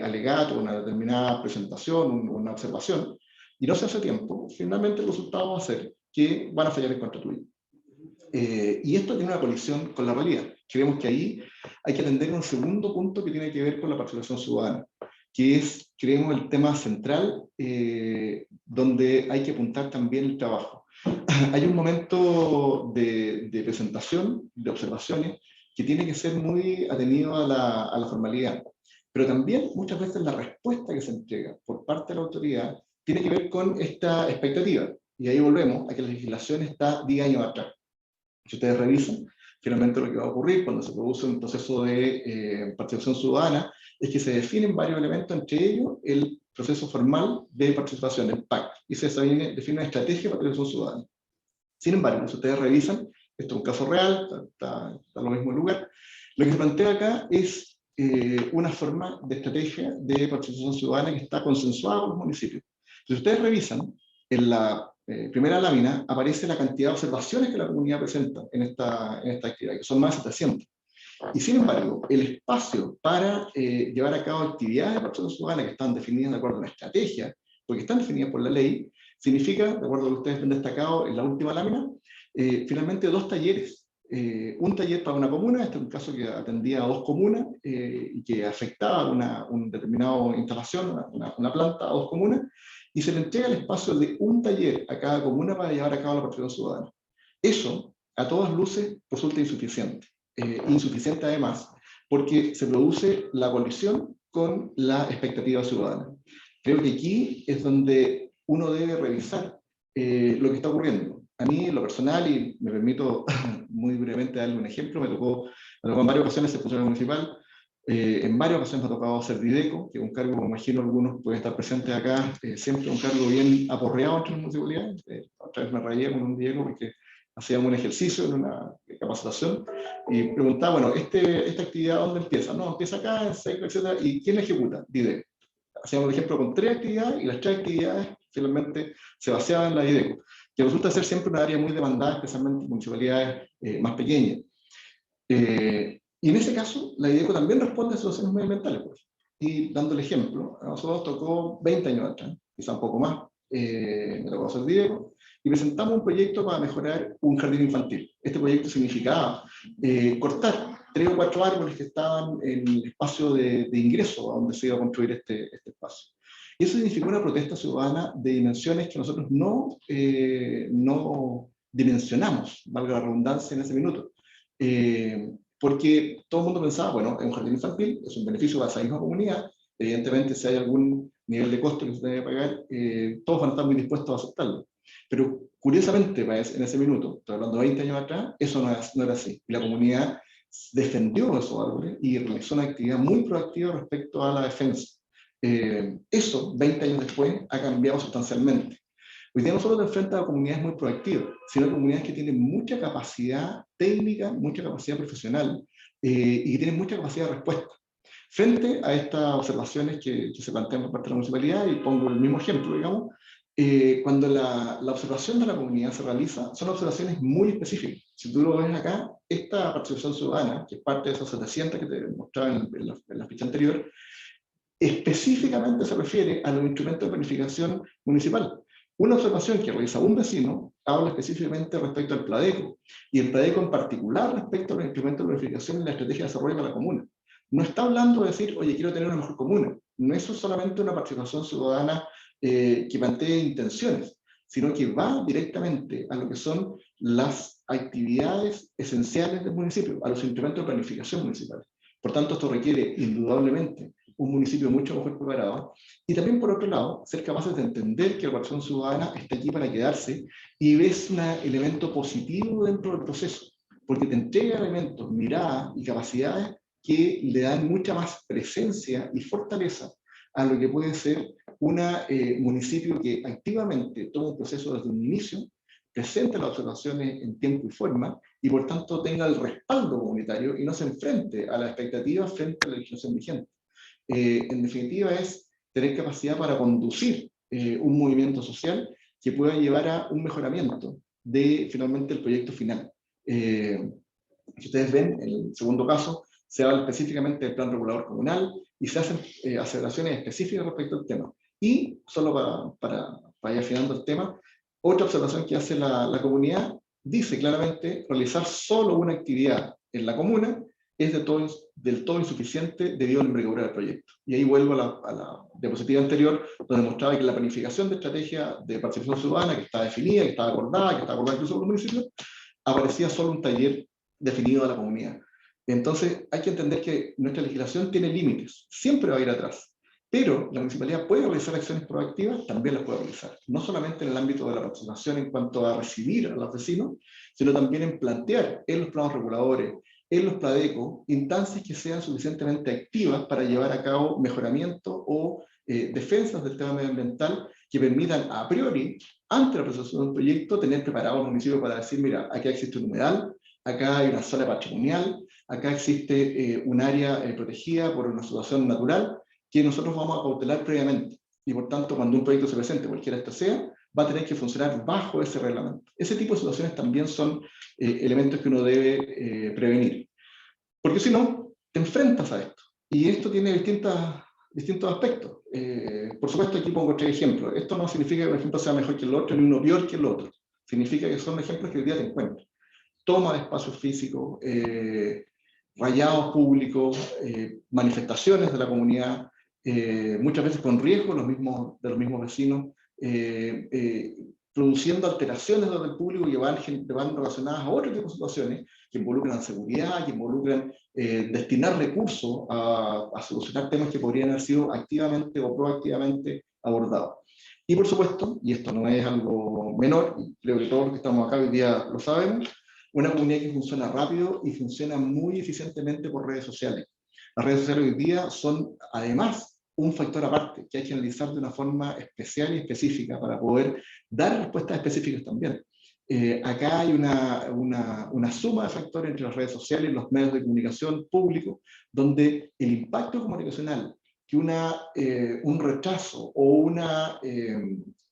alegato, una determinada presentación, una observación, y no se hace tiempo, finalmente el resultado va a ser que van a fallar en contra tuyo. Y esto tiene una colisión con la realidad. Creemos que ahí hay que atender un segundo punto que tiene que ver con la participación ciudadana, que es, creemos, el tema central donde hay que apuntar también el trabajo. Hay un momento de presentación, de observaciones, que tiene que ser muy atenido a la formalidad, pero también muchas veces la respuesta que se entrega por parte de la autoridad tiene que ver con esta expectativa, y ahí volvemos a que la legislación está 10 años atrás. Si ustedes revisan, finalmente lo que va a ocurrir cuando se produce un proceso de participación ciudadana es que se definen varios elementos, entre ellos el proceso formal de participación, el PAC, y se define una estrategia de participación ciudadana. Sin embargo, si ustedes revisan, esto es un caso real, está en lo mismo lugar, lo que se plantea acá es una forma de estrategia de participación ciudadana que está consensuada con los municipios. Si ustedes revisan, en la primera lámina aparece la cantidad de observaciones que la comunidad presenta en esta actividad, que son más de 700. Y sin embargo, el espacio para llevar a cabo actividades de participación ciudadana que están definidas de acuerdo a una estrategia, porque están definidas por la ley, significa, de acuerdo a lo que ustedes han destacado en la última lámina, finalmente 2 talleres un taller para una comuna, este es un caso que atendía a 2 comunas y que afectaba una determinada instalación, una planta a 2 comunas, y se le entrega el espacio de un taller a cada comuna para llevar a cabo la participación ciudadana. Eso, a todas luces, resulta insuficiente. Insuficiente además, porque se produce la colisión con la expectativa ciudadana. Creo que aquí es donde uno debe revisar lo que está ocurriendo. A mí, en lo personal, y me permito muy brevemente darle un ejemplo, me tocó en varias ocasiones ser funcionario municipal, en varias ocasiones me ha tocado ser Videco, que es un cargo, me imagino algunos pueden estar presentes acá, siempre un cargo bien aporreado entre las municipalidades. Otra vez me rayé con un Videco porque hacíamos un ejercicio en una capacitación y preguntaba, bueno, esta actividad ¿dónde empieza? No, empieza acá, en SEC, etc. ¿Y quién la ejecuta? Videco. Hacíamos el ejemplo con 3 actividades y las 3 actividades finalmente se vaciaban en la IDECO, que resulta ser siempre una área muy demandada, especialmente en municipalidades más pequeñas. Y en ese caso, la IDECO también responde a situaciones medioambientales. Pues. Y dando el ejemplo, a nosotros tocó 20 años atrás, quizá un poco más, me tocó hacer IDECO, y presentamos un proyecto para mejorar un jardín infantil. Este proyecto significaba cortar 3 o 4 árboles que estaban en el espacio de ingreso a donde se iba a construir este espacio. Y eso significó una protesta ciudadana de dimensiones que nosotros no dimensionamos, valga la redundancia en ese minuto. Porque todo el mundo pensaba, bueno, es un jardín infantil, es un beneficio para esa misma comunidad, evidentemente si hay algún nivel de costo que se debe pagar, todos van a estar muy dispuestos a aceptarlo. Pero curiosamente, en ese minuto, estoy hablando de 20 años atrás, eso no era así. Y la comunidad defendió esos árboles y realizó una actividad muy proactiva respecto a la defensa. Eso, 20 años después, ha cambiado sustancialmente. Hoy día no solo te enfrentas a comunidades muy proactivas, sino a comunidades que tienen mucha capacidad técnica, mucha capacidad profesional y que tienen mucha capacidad de respuesta. Frente a estas observaciones que se plantean por parte de la municipalidad, y pongo el mismo ejemplo, digamos, cuando la observación de la comunidad se realiza, son observaciones muy específicas. Si tú lo ves acá, esta participación ciudadana, que es parte de esas 700 que te mostraba en la ficha anterior, específicamente se refiere a los instrumentos de planificación municipal. Una observación que realiza un vecino habla específicamente respecto al Pladeco, y el Pladeco en particular respecto a los instrumentos de planificación y la estrategia de desarrollo para la comuna. No está hablando de decir, oye, quiero tener una mejor comuna. No es solamente una participación ciudadana que plantee intenciones, sino que va directamente a lo que son las actividades esenciales del municipio, a los instrumentos de planificación municipal. Por tanto, esto requiere indudablemente un municipio mucho mejor preparado, y también por otro lado, ser capaces de entender que la participación ciudadana está aquí para quedarse y ves un elemento positivo dentro del proceso, porque te entrega elementos, miradas y capacidades que le dan mucha más presencia y fortaleza a lo que puede ser un municipio que activamente toma un proceso desde un inicio, presente las observaciones en tiempo y forma, y por tanto tenga el respaldo comunitario y no se enfrente a las expectativas frente a la legislación vigente. En definitiva es tener capacidad para conducir un movimiento social que pueda llevar a un mejoramiento de finalmente el proyecto final. Si ustedes ven, en el segundo caso, se habla específicamente del plan regulador comunal y se hacen aceleraciones específicas respecto al tema. Y solo para ir afinando el tema, otra observación que hace la comunidad dice claramente realizar solo una actividad en la comuna es del todo insuficiente debido a la envergadura del proyecto. Y ahí vuelvo a la diapositiva anterior, donde mostraba que la planificación de estrategia de participación ciudadana, que está definida, que está acordada incluso con los municipios, aparecía solo un taller definido a la comunidad. Entonces hay que entender que nuestra legislación tiene límites, siempre va a ir atrás, pero la municipalidad puede realizar acciones proactivas, también las puede realizar, no solamente en el ámbito de la participación en cuanto a recibir a los vecinos, sino también en plantear en los planos reguladores, en los Pladeco, instancias que sean suficientemente activas para llevar a cabo mejoramiento o defensas del tema medioambiental que permitan a priori, ante la presentación de un proyecto, tener preparado el municipio para decir, mira, acá existe un humedal, acá hay una zona patrimonial, acá existe un área protegida por una situación natural que nosotros vamos a cautelar previamente. Y por tanto, cuando un proyecto se presente, cualquiera este sea, va a tener que funcionar bajo ese reglamento. Ese tipo de situaciones también son elementos que uno debe prevenir. Porque si no, te enfrentas a esto. Y esto tiene distintos aspectos. Por supuesto, aquí pongo 3 ejemplos. Esto no significa que un ejemplo sea mejor que el otro, ni uno peor que el otro. Significa que son ejemplos que hoy día te encuentras. toma de espacios físicos, rayados públicos, manifestaciones de la comunidad, muchas veces con riesgo de los mismos vecinos, produciendo alteraciones desde el público que van relacionadas a otro tipo de situaciones que involucran seguridad, que involucran destinar recursos a solucionar temas que podrían haber sido activamente o proactivamente abordados. Y por supuesto, y esto no es algo menor, y creo que todos los que estamos acá hoy día lo sabemos, una comunidad que funciona rápido y funciona muy eficientemente por redes sociales. Las redes sociales hoy día son, además, un factor aparte, que hay que analizar de una forma especial y específica para poder dar respuestas específicas también. Acá hay una suma de factores entre las redes sociales y los medios de comunicación públicos, donde el impacto comunicacional que un rechazo o una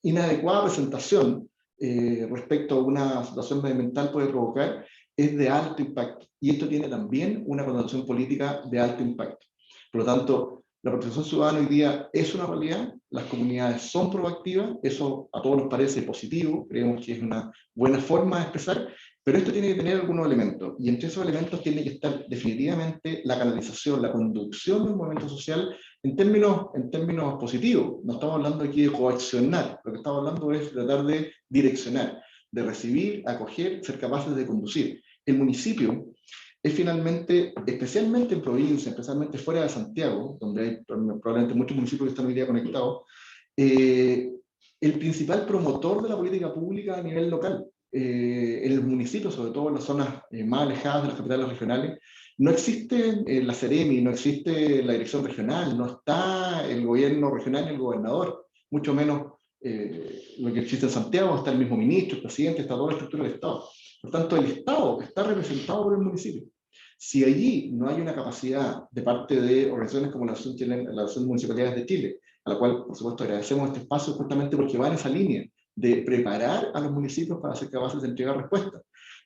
inadecuada presentación respecto a una situación medioambiental puede provocar es de alto impacto. Y esto tiene también una connotación política de alto impacto. Por lo tanto, la protección ciudadana hoy día es una realidad, las comunidades son proactivas, eso a todos nos parece positivo, creemos que es una buena forma de expresar, pero esto tiene que tener algunos elementos, y entre esos elementos tiene que estar definitivamente la canalización, la conducción del movimiento social en términos positivos. No estamos hablando aquí de coaccionar, lo que estamos hablando es tratar de direccionar, de recibir, acoger, ser capaces de conducir. El municipio es finalmente, especialmente en provincia, especialmente fuera de Santiago, donde hay probablemente muchos municipios que están hoy día conectados, el principal promotor de la política pública a nivel local. En el municipio, sobre todo en las zonas más alejadas de las capitales regionales, no existe la Seremi, no existe la dirección regional, no está el gobierno regional y el gobernador, mucho menos lo que existe en Santiago, está el mismo ministro, el presidente, está toda la estructura del Estado. Por tanto, el Estado está representado por el municipio. Si allí no hay una capacidad de parte de organizaciones como la Asociación de Municipalidades de Chile, a la cual, por supuesto, agradecemos este espacio justamente porque va en esa línea de preparar a los municipios para ser capaces de entregar respuestas.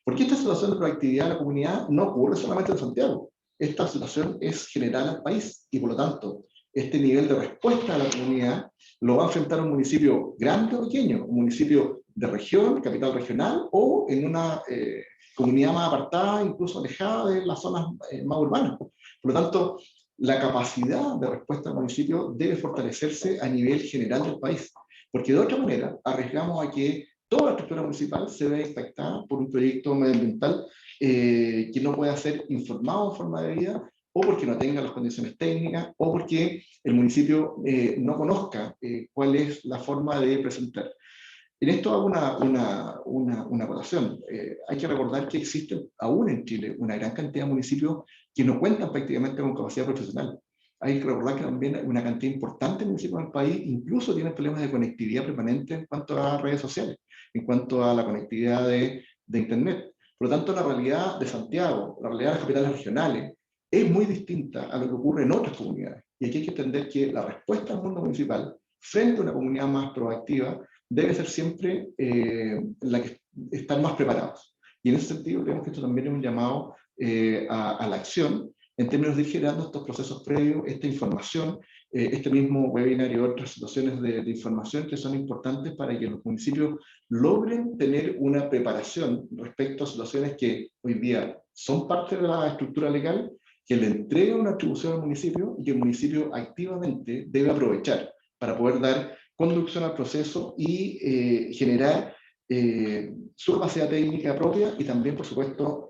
Porque esta situación de proactividad de la comunidad no ocurre solamente en Santiago. Esta situación es general al país y, por lo tanto, este nivel de respuesta a la comunidad lo va a enfrentar un municipio grande o pequeño, un municipio de región, capital regional, o en una comunidad más apartada, incluso alejada de las zonas más urbanas. Por lo tanto, la capacidad de respuesta del municipio debe fortalecerse a nivel general del país, porque de otra manera arriesgamos a que toda la estructura municipal se vea impactada por un proyecto medioambiental que no pueda ser informado en forma debida, o porque no tenga las condiciones técnicas, o porque el municipio no conozca cuál es la forma de presentar. En esto hago una acotación. Hay que recordar que existe aún en Chile una gran cantidad de municipios que no cuentan prácticamente con capacidad profesional. Hay que recordar que también una cantidad importante de municipios del país incluso tienen problemas de conectividad permanente en cuanto a redes sociales, en cuanto a la conectividad de Internet. Por lo tanto, la realidad de Santiago, la realidad de las capitales regionales, es muy distinta a lo que ocurre en otras comunidades. Y aquí hay que entender que la respuesta al mundo municipal frente a una comunidad más proactiva debe ser siempre la que están más preparados. Y en ese sentido creemos que esto también es un llamado a la acción en términos de ir generando estos procesos previos, esta información, este mismo webinar y otras situaciones de información que son importantes para que los municipios logren tener una preparación respecto a situaciones que hoy día son parte de la estructura legal, que le entrega una atribución al municipio y que el municipio activamente debe aprovechar para poder dar conducción al proceso y generar su capacidad técnica propia y también, por supuesto,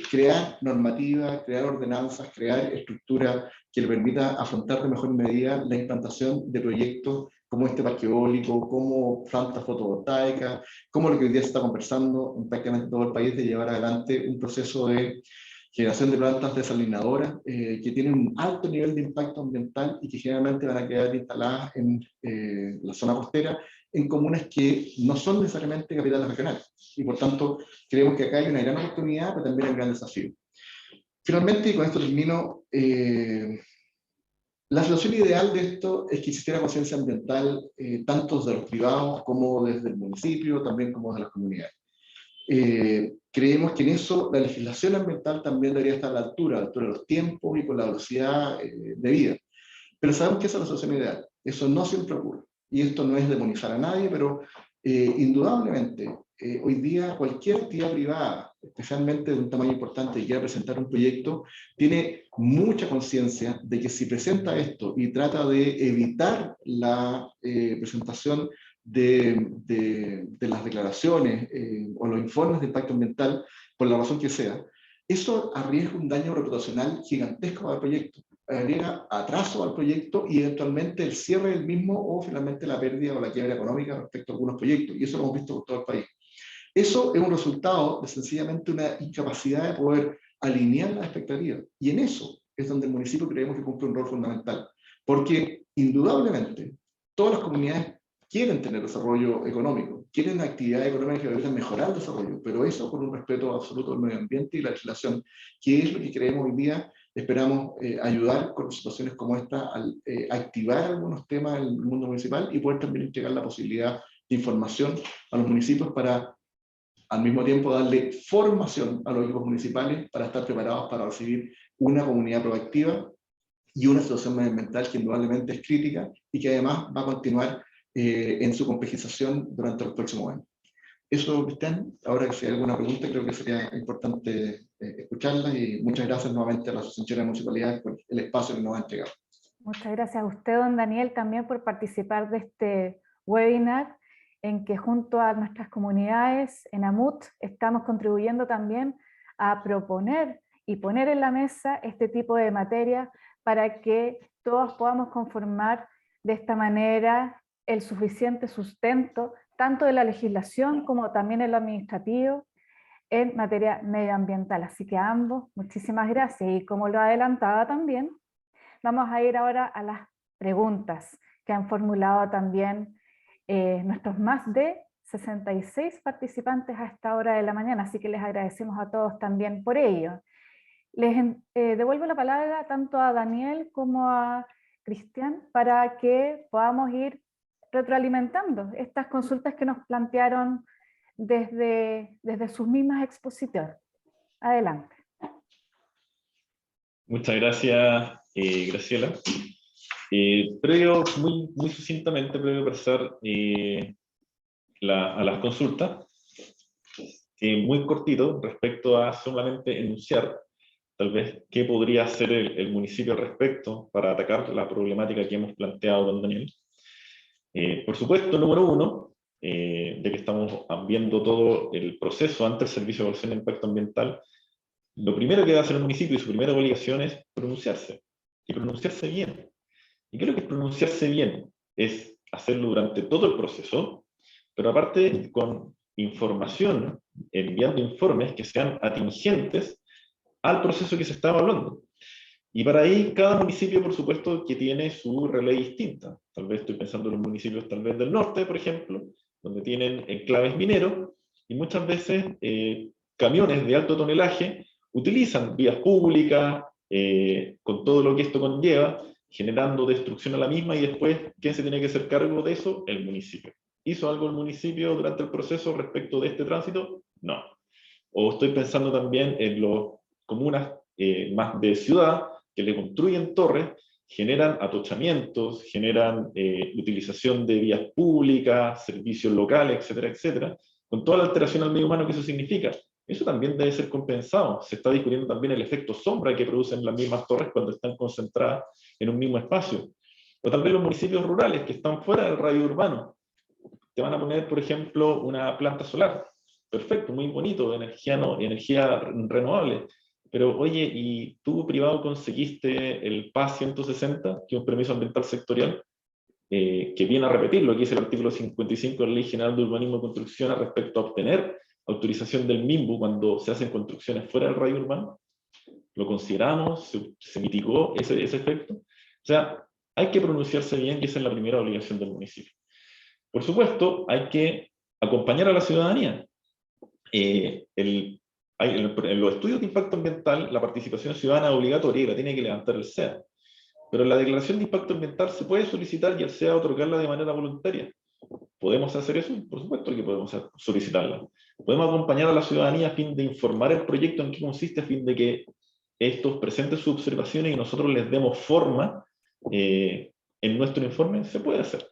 crear normativa, crear ordenanzas, crear estructura que le permita afrontar de mejor medida la implantación de proyectos como este parque eólico, como plantas fotovoltaicas, como lo que hoy día se está conversando en prácticamente todo el país de llevar adelante un proceso de generación de plantas desalinadoras que tienen un alto nivel de impacto ambiental y que generalmente van a quedar instaladas en la zona costera, en comunas que no son necesariamente capitales regionales. Y por tanto, creemos que acá hay una gran oportunidad, pero también hay un gran desafío. Finalmente, y con esto termino, la situación ideal de esto es que existiera conciencia ambiental, tanto desde los privados como desde el municipio, también como desde las comunidades. Creemos que en eso la legislación ambiental también debería estar a la altura de los tiempos y con la velocidad debida. Pero sabemos que esa es la solución ideal. Eso no siempre ocurre. Y esto no es demonizar a nadie, pero Indudablemente, hoy día cualquier actividad privada, especialmente de un tamaño importante y quiera presentar un proyecto, tiene mucha conciencia de que si presenta esto y trata de evitar la presentación de las declaraciones o los informes de impacto ambiental, por la razón que sea, eso arriesga un daño reputacional gigantesco al proyecto, agrega atraso al proyecto y eventualmente el cierre del mismo o finalmente la pérdida o la quiebra económica respecto a algunos proyectos, y eso lo hemos visto por todo el país. Eso es un resultado de sencillamente una incapacidad de poder alinear las expectativas, y en eso es donde el municipio creemos que cumple un rol fundamental, porque indudablemente todas las comunidades quieren tener desarrollo económico, quieren actividades económicas que permitan mejorar el desarrollo, pero eso con un respeto absoluto del medio ambiente y la legislación, que es lo que creemos hoy día. Esperamos ayudar con situaciones como esta a activar algunos temas en el mundo municipal y poder también entregar la posibilidad de información a los municipios para al mismo tiempo darle formación a los equipos municipales para estar preparados para recibir una comunidad proactiva y una situación medioambiental que indudablemente es crítica y que además va a continuar en su complejización durante los próximos años. Eso, Cristian. Ahora que si hay alguna pregunta, creo que sería importante escucharla, y muchas gracias nuevamente a la Asociación de Municipalidades por el espacio que nos ha entregado. Muchas gracias a usted, don Daniel, también por participar de este webinar, en que junto a nuestras comunidades en AMUT estamos contribuyendo también a proponer y poner en la mesa este tipo de materia para que todos podamos conformar de esta manera el suficiente sustento, tanto de la legislación como también en lo administrativo, en materia medioambiental. Así que a ambos, muchísimas gracias. Y como lo adelantaba también, vamos a ir ahora a las preguntas que han formulado también nuestros más de 66 participantes a esta hora de la mañana, así que les agradecemos a todos también por ello. Les devuelvo la palabra tanto a Daniel como a Cristian para que podamos ir retroalimentando estas consultas que nos plantearon desde sus mismas expositores. Adelante. Muchas gracias, Graciela. Muy sucintamente, previo a pasar a las consultas, muy cortito respecto a solamente enunciar tal vez qué podría hacer el municipio al respecto para atacar la problemática que hemos planteado con Daniel. Por supuesto, número uno, ya que estamos viendo todo el proceso ante el Servicio de Evaluación de Impacto Ambiental, lo primero que va a hacer el municipio y su primera obligación es pronunciarse, y pronunciarse bien. ¿Y creo que pronunciarse bien? Es hacerlo durante todo el proceso, pero aparte con información, enviando informes que sean atingentes al proceso que se está evaluando. Y para ahí, cada municipio, por supuesto, que tiene su reley distinta. Tal vez estoy pensando en los municipios tal vez del norte, por ejemplo, donde tienen enclaves mineros, y muchas veces camiones de alto tonelaje utilizan vías públicas, con todo lo que esto conlleva, generando destrucción a la misma, y después, ¿quién se tiene que hacer cargo de eso? El municipio. ¿Hizo algo el municipio durante el proceso respecto de este tránsito? No. O estoy pensando también en las comunas más de ciudad, que le construyen torres, generan atochamientos, generan utilización de vías públicas, servicios locales, etcétera, etcétera, con toda la alteración al medio humano que eso significa. Eso también debe ser compensado. Se está discutiendo también el efecto sombra que producen las mismas torres cuando están concentradas en un mismo espacio. O también los municipios rurales que están fuera del radio urbano. Te van a poner, por ejemplo, una planta solar. Perfecto, muy bonito, energía renovable. Pero oye, ¿y tú privado conseguiste el PAS 160, que es un permiso ambiental sectorial, que viene a repetir lo que dice el artículo 55 de la Ley General de Urbanismo y Construcción respecto a obtener autorización del MIMBU cuando se hacen construcciones fuera del radio urbano? ¿Lo consideramos? ¿Se mitigó ese efecto? O sea, hay que pronunciarse bien, y esa es la primera obligación del municipio. Por supuesto, hay que acompañar a la ciudadanía. En los estudios de impacto ambiental, la participación ciudadana es obligatoria y la tiene que levantar el SEA. Pero la declaración de impacto ambiental se puede solicitar y el SEA otorgarla de manera voluntaria. ¿Podemos hacer eso? Por supuesto que podemos solicitarla. Podemos acompañar a la ciudadanía a fin de informar el proyecto en qué consiste, a fin de que estos presenten sus observaciones y nosotros les demos forma en nuestro informe. Se puede hacer.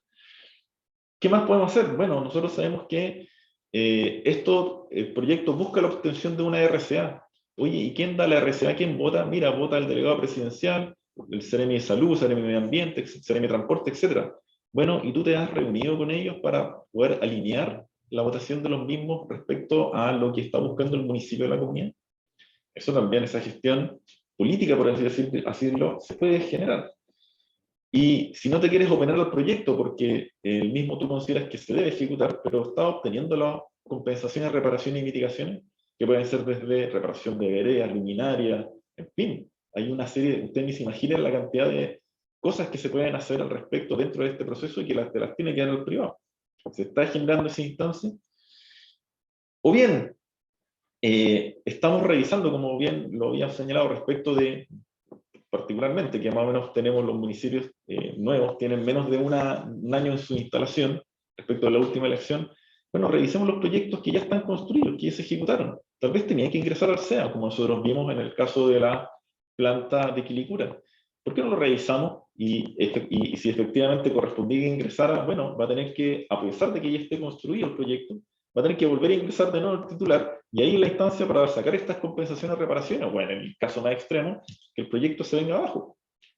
¿Qué más podemos hacer? Bueno, nosotros sabemos que el proyecto busca la obtención de una RCA. Oye, ¿y quién da la RCA? ¿Quién vota? Mira, vota el delegado presidencial, el Seremi de Salud, Seremi de Medio Ambiente, Seremi de Transporte, etc. Bueno, ¿y tú te has reunido con ellos para poder alinear la votación de los mismos respecto a lo que está buscando el municipio de la comunidad? Eso también, esa gestión política, por así decirlo, se puede generar. Y si no te quieres oponer al proyecto porque el mismo tú consideras que se debe ejecutar, pero estás obteniendo las compensaciones, reparaciones y mitigaciones, que pueden ser desde reparación de veredas, luminarias, en fin, hay una serie, ustedes ni se imaginan la cantidad de cosas que se pueden hacer al respecto dentro de este proceso y que te las tiene que dar el privado. Se está generando esa instancia. O bien, estamos revisando, como bien lo había señalado, respecto de particularmente, que más o menos tenemos los municipios nuevos, tienen menos de un año en su instalación respecto a la última elección. Bueno, revisemos los proyectos que ya están construidos, que ya se ejecutaron. Tal vez tenía que ingresar al SEA, como nosotros vimos en el caso de la planta de Quilicura. ¿Por qué no lo revisamos? Y si efectivamente correspondía ingresar, bueno, va a tener que, a pesar de que ya esté construido el proyecto, va a tener que volver a ingresar de nuevo el titular, y ahí la instancia para sacar estas compensaciones, reparaciones, bueno, en el caso más extremo, que el proyecto se venga abajo.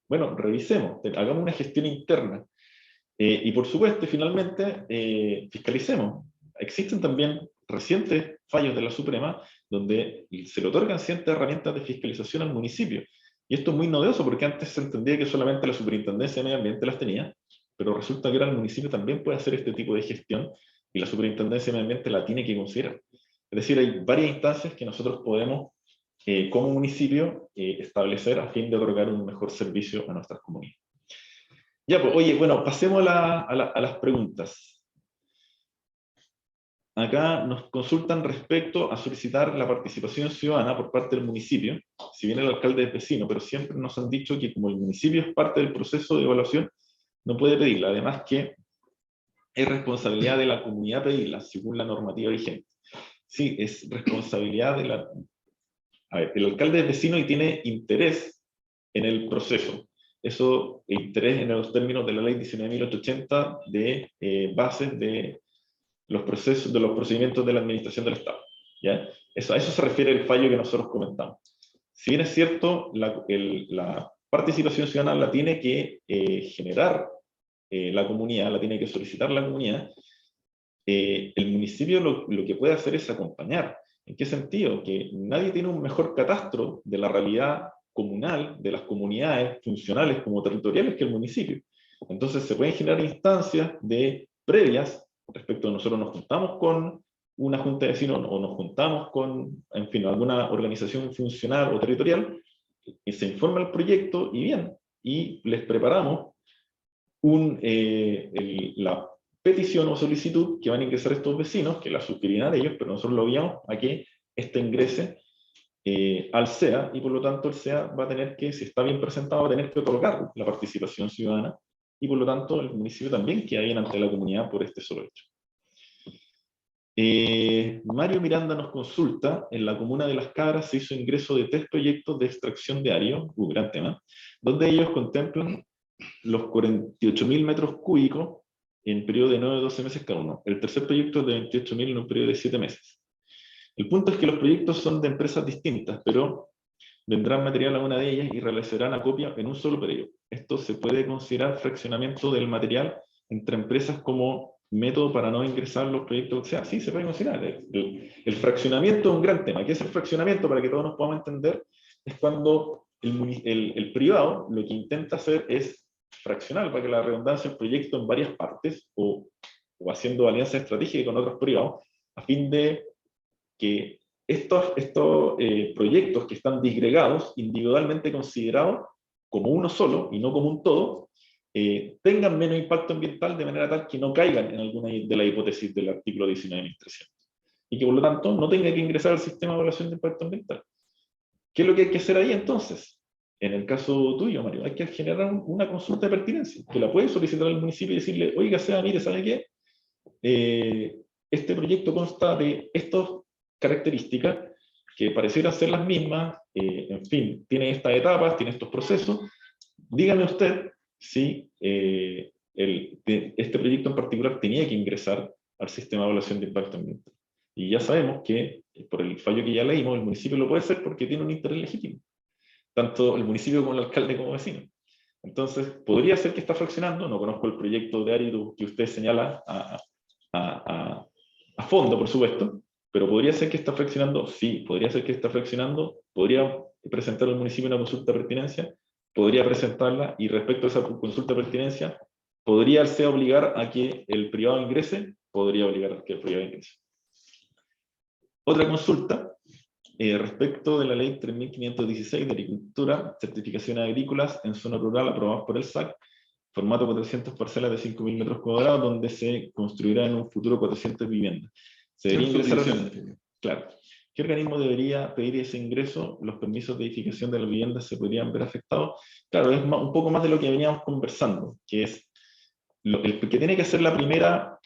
Bueno, revisemos, hagamos una gestión interna. Y por supuesto, finalmente, fiscalicemos. Existen también recientes fallos de la Suprema donde se le otorgan ciertas herramientas de fiscalización al municipio. Y esto es muy novedoso porque antes se entendía que solamente la Superintendencia de Medio Ambiente las tenía, pero resulta que ahora el municipio también puede hacer este tipo de gestión y la Superintendencia de Medio Ambiente la tiene que considerar. Es decir, hay varias instancias que nosotros podemos, como municipio, establecer a fin de otorgar un mejor servicio a nuestras comunidades. Ya, pues, oye, bueno, pasemos a las preguntas. Acá nos consultan respecto a solicitar la participación ciudadana por parte del municipio, si bien el alcalde es vecino, pero siempre nos han dicho que como el municipio es parte del proceso de evaluación, no puede pedirla. Además que es responsabilidad de la comunidad pedirla, según la normativa vigente. Sí, es responsabilidad de la... A ver, el alcalde es vecino y tiene interés en el proceso. Eso, interés en los términos de la ley 19.880 de bases de los procesos, de los procedimientos de la administración del Estado. ¿Ya? A eso se refiere el fallo que nosotros comentamos. Si bien es cierto, la participación ciudadana la tiene que generar la comunidad, la tiene que solicitar la comunidad, el municipio lo que puede hacer es acompañar. ¿En qué sentido? Que nadie tiene un mejor catastro de la realidad comunal, de las comunidades funcionales como territoriales que el municipio. Entonces se pueden generar instancias de previas respecto a nosotros nos juntamos con una junta de vecinos o nos juntamos con, en fin, alguna organización funcional o territorial, y se informa el proyecto y bien, y les preparamos la petición o solicitud que van a ingresar estos vecinos, que la suscribirán ellos, pero nosotros lo guiamos a que este ingrese al SEA, y por lo tanto el SEA va a tener que, si está bien presentado, va a tener que otorgar la participación ciudadana, y por lo tanto el municipio también queda bien ante la comunidad por este solo hecho. Mario Miranda nos consulta, en la comuna de Las Cabras se hizo ingreso de 3 proyectos de extracción de ario, gran tema, donde ellos contemplan los 48.000 metros cúbicos en periodo de 9 a 12 meses cada uno. El tercer proyecto es de 28.000 en un periodo de 7 meses. El punto es que los proyectos son de empresas distintas, pero vendrán material a una de ellas y realizarán acopio en un solo periodo. Esto se puede considerar fraccionamiento del material entre empresas como método para no ingresar los proyectos. O sea, sí, se puede considerar. El fraccionamiento es un gran tema. ¿Qué es el fraccionamiento? Para que todos nos podamos entender, es cuando el privado lo que intenta hacer es fraccionar, para que la redundancia, el proyecto en varias partes, o haciendo alianzas estratégicas con otros privados, a fin de que estos proyectos que están disgregados, individualmente considerados como uno solo y no como un todo, tengan menos impacto ambiental de manera tal que no caigan en alguna de las hipótesis del artículo 19.300. Y que por lo tanto no tenga que ingresar al sistema de evaluación de impacto ambiental. ¿Qué es lo que hay que hacer ahí entonces? En el caso tuyo, Mario, hay que generar una consulta de pertinencia, que la puede solicitar al municipio y decirle, oiga, mire, ¿sabe qué? Este proyecto consta de estas características que parecieran ser las mismas, en fin, tiene estas etapas, tiene estos procesos. Dígame usted si este proyecto en particular tenía que ingresar al sistema de evaluación de impacto ambiental. Y ya sabemos que, por el fallo que ya leímos, el municipio lo puede hacer porque tiene un interés legítimo, tanto el municipio como el alcalde como vecino. Entonces, podría ser que está fraccionando, no conozco el proyecto de árido que usted señala a fondo, por supuesto, pero podría ser que está fraccionando, sí, podría ser que está fraccionando, podría presentar al municipio una consulta de pertinencia, podría presentarla, y respecto a esa consulta de pertinencia, podría el SEA obligar a que el privado ingrese, podría obligar a que el privado ingrese. Otra consulta, respecto de la ley 3516 de agricultura, certificaciones agrícolas en zona rural aprobadas por el SAC, formato 400 parcelas de 5.000 metros cuadrados, donde se construirá en un futuro 400 viviendas. Se debería ingresar claro. ¿Qué organismo debería pedir ese ingreso? Los permisos de edificación de las viviendas se podrían ver afectados. Claro, es un poco más de lo que veníamos conversando, que es el que tiene que hacer la primera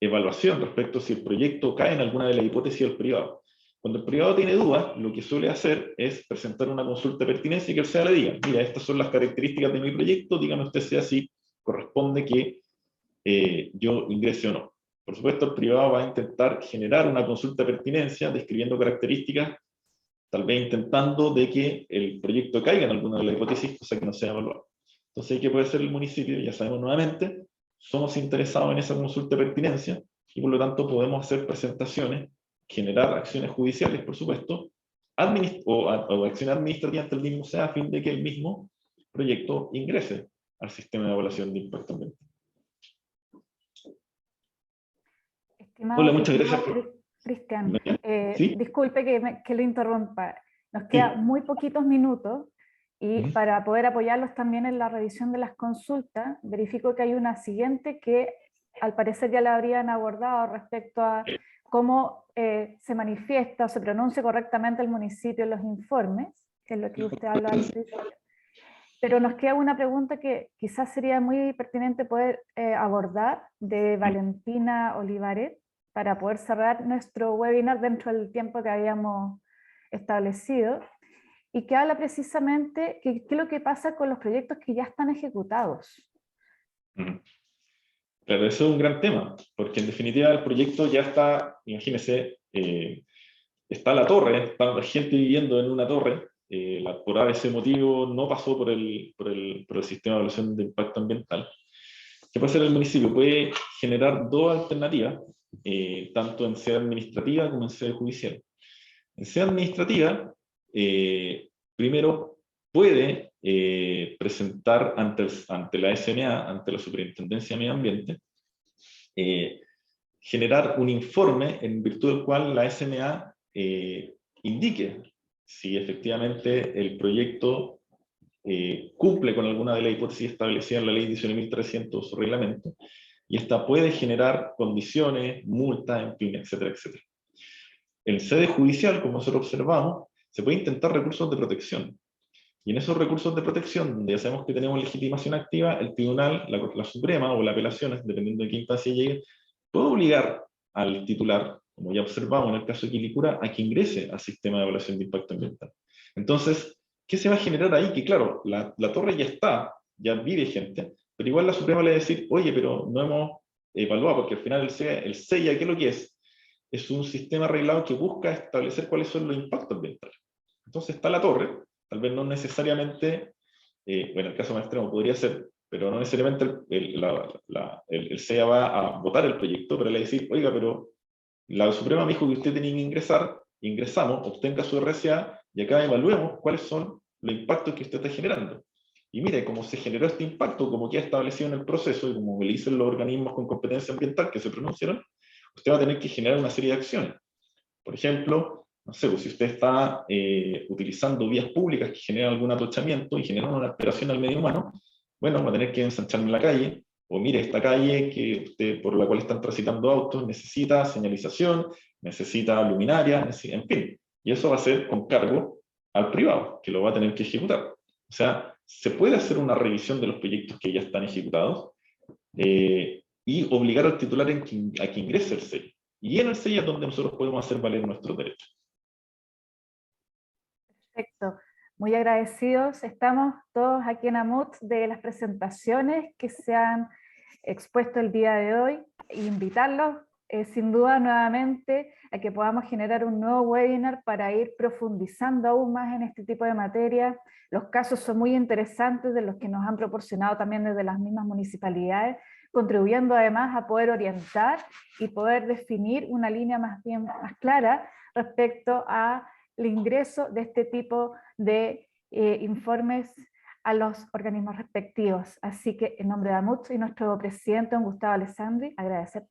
evaluación respecto a si el proyecto cae en alguna de las hipótesis del privado. Cuando el privado tiene dudas, lo que suele hacer es presentar una consulta de pertinencia y que el SEA le diga, mira, estas son las características de mi proyecto, dígame usted SEA si corresponde que yo ingrese o no. Por supuesto, el privado va a intentar generar una consulta de pertinencia describiendo características, tal vez intentando de que el proyecto caiga en alguna de las hipótesis, cosa que no sea evaluado. Entonces, ¿qué puede hacer el municipio? Ya sabemos nuevamente, somos interesados en esa consulta de pertinencia y por lo tanto podemos hacer presentaciones, generar acciones judiciales, por supuesto, o acciones administrativas ante el mismo SEA a fin de que el mismo proyecto ingrese al sistema de evaluación de impacto ambiental. Hola, muchas gracias por... Cristian, ¿Sí? disculpe que lo interrumpa. Nos quedan muy poquitos minutos y para poder apoyarlos también en la revisión de las consultas, verifico que hay una siguiente que al parecer ya la habrían abordado respecto a cómo se manifiesta o se pronuncia correctamente el municipio en los informes, que es lo que usted habla al principio. Pero nos queda una pregunta que quizás sería muy pertinente poder abordar de Valentina Olivares para poder cerrar nuestro webinar dentro del tiempo que habíamos establecido, y que habla precisamente de qué es lo que pasa con los proyectos que ya están ejecutados. Claro, eso es un gran tema, porque en definitiva el proyecto ya está, imagínense, está la torre, está la gente viviendo en una torre, por ese motivo no pasó por el sistema de evaluación de impacto ambiental. ¿Qué puede hacer el municipio? Puede generar dos alternativas, tanto en sede administrativa como en sede judicial. En sede administrativa, primero puede presentar ante la SMA, ante la Superintendencia de Medio Ambiente, generar un informe en virtud del cual la SMA indique si efectivamente el proyecto cumple con alguna de las hipótesis establecidas en la ley 19.300 su reglamento, y esta puede generar condiciones, multas, en fin, etcétera, etcétera. En sede judicial, como nosotros observamos, se puede intentar recursos de protección. Y en esos recursos de protección, donde ya sabemos que tenemos legitimación activa, el tribunal, la Suprema o la apelación, dependiendo de qué instancia llegue, puede obligar al titular, como ya observamos en el caso de Quilicura, a que ingrese al sistema de evaluación de impacto ambiental. Entonces, ¿qué se va a generar ahí? Que claro, la torre ya está, ya vive gente, pero igual la Suprema le va a decir, oye, pero no hemos evaluado, porque al final el SEA, ¿qué es lo que es? Es un sistema arreglado que busca establecer cuáles son los impactos ambientales. Entonces está la torre, tal vez no necesariamente, bueno, en el caso más extremo podría ser, pero no necesariamente el SEA va a votar el proyecto, pero le va a decir, oiga, pero la Suprema me dijo que usted tenía que ingresar, ingresamos, obtenga su RCA, y acá evaluemos cuáles son los impactos que usted está generando. Y mire, como se generó este impacto, como queda establecido en el proceso, y como le dicen los organismos con competencia ambiental que se pronunciaron, usted va a tener que generar una serie de acciones. Por ejemplo, no sé, pues si usted está utilizando vías públicas que generan algún atochamiento y generan una alteración al medio humano, bueno, va a tener que ensanchar en la calle, o mire, esta calle por la cual están transitando autos necesita señalización, necesita luminaria, en fin. Y eso va a ser con cargo al privado, que lo va a tener que ejecutar. O sea, se puede hacer una revisión de los proyectos que ya están ejecutados, y obligar al titular a que ingrese el sello. Y en el sello es donde nosotros podemos hacer valer nuestros derechos. Perfecto. muy agradecidos estamos todos aquí en AMUT de las presentaciones que se han expuesto el día de hoy, e invitarlos sin duda nuevamente a que podamos generar un nuevo webinar para ir profundizando aún más en este tipo de materia. Los casos son muy interesantes de los que nos han proporcionado también desde las mismas municipalidades, contribuyendo además a poder orientar y poder definir una línea más clara respecto al ingreso de este tipo de informes a los organismos respectivos. Así que en nombre de AMUT y nuestro presidente, don Gustavo Alessandri, agradecer,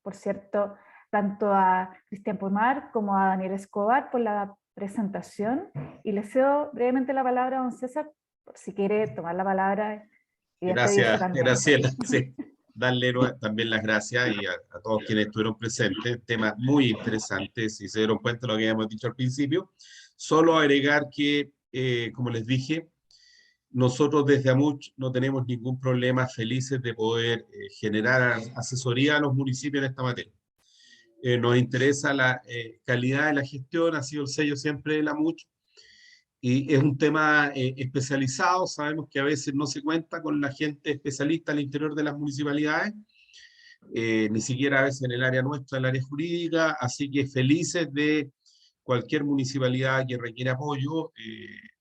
por cierto, tanto a Cristian Pomar como a Daniel Escobar por la presentación, y le cedo brevemente la palabra a don César, por si quiere tomar la palabra y despedirse Gracias, también. Graciela. Sí. Darle también las gracias y a todos quienes estuvieron presentes. Tema muy interesante, si se dieron cuenta de lo que habíamos dicho al principio. Solo agregar que, como les dije, nosotros desde AMUCH no tenemos ningún problema, felices de poder generar asesoría a los municipios en esta materia. Nos interesa la calidad de la gestión, ha sido el sello siempre de la AMUCH, y es un tema especializado. Sabemos que a veces no se cuenta con la gente especialista al interior de las municipalidades, ni siquiera a veces en el área nuestra, el área jurídica, así que felices de cualquier municipalidad que requiera apoyo,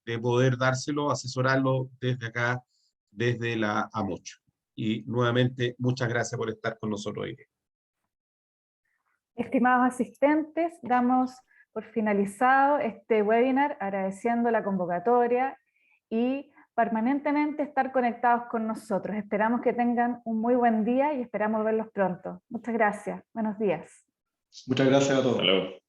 de poder dárselo, asesorarlo desde acá, desde la AMUCH. Y nuevamente, muchas gracias por estar con nosotros hoy. Estimados asistentes, damos por finalizado este webinar, agradeciendo la convocatoria y permanentemente estar conectados con nosotros. Esperamos que tengan un muy buen día y esperamos verlos pronto. Muchas gracias. Buenos días. Muchas gracias a todos. Hasta luego.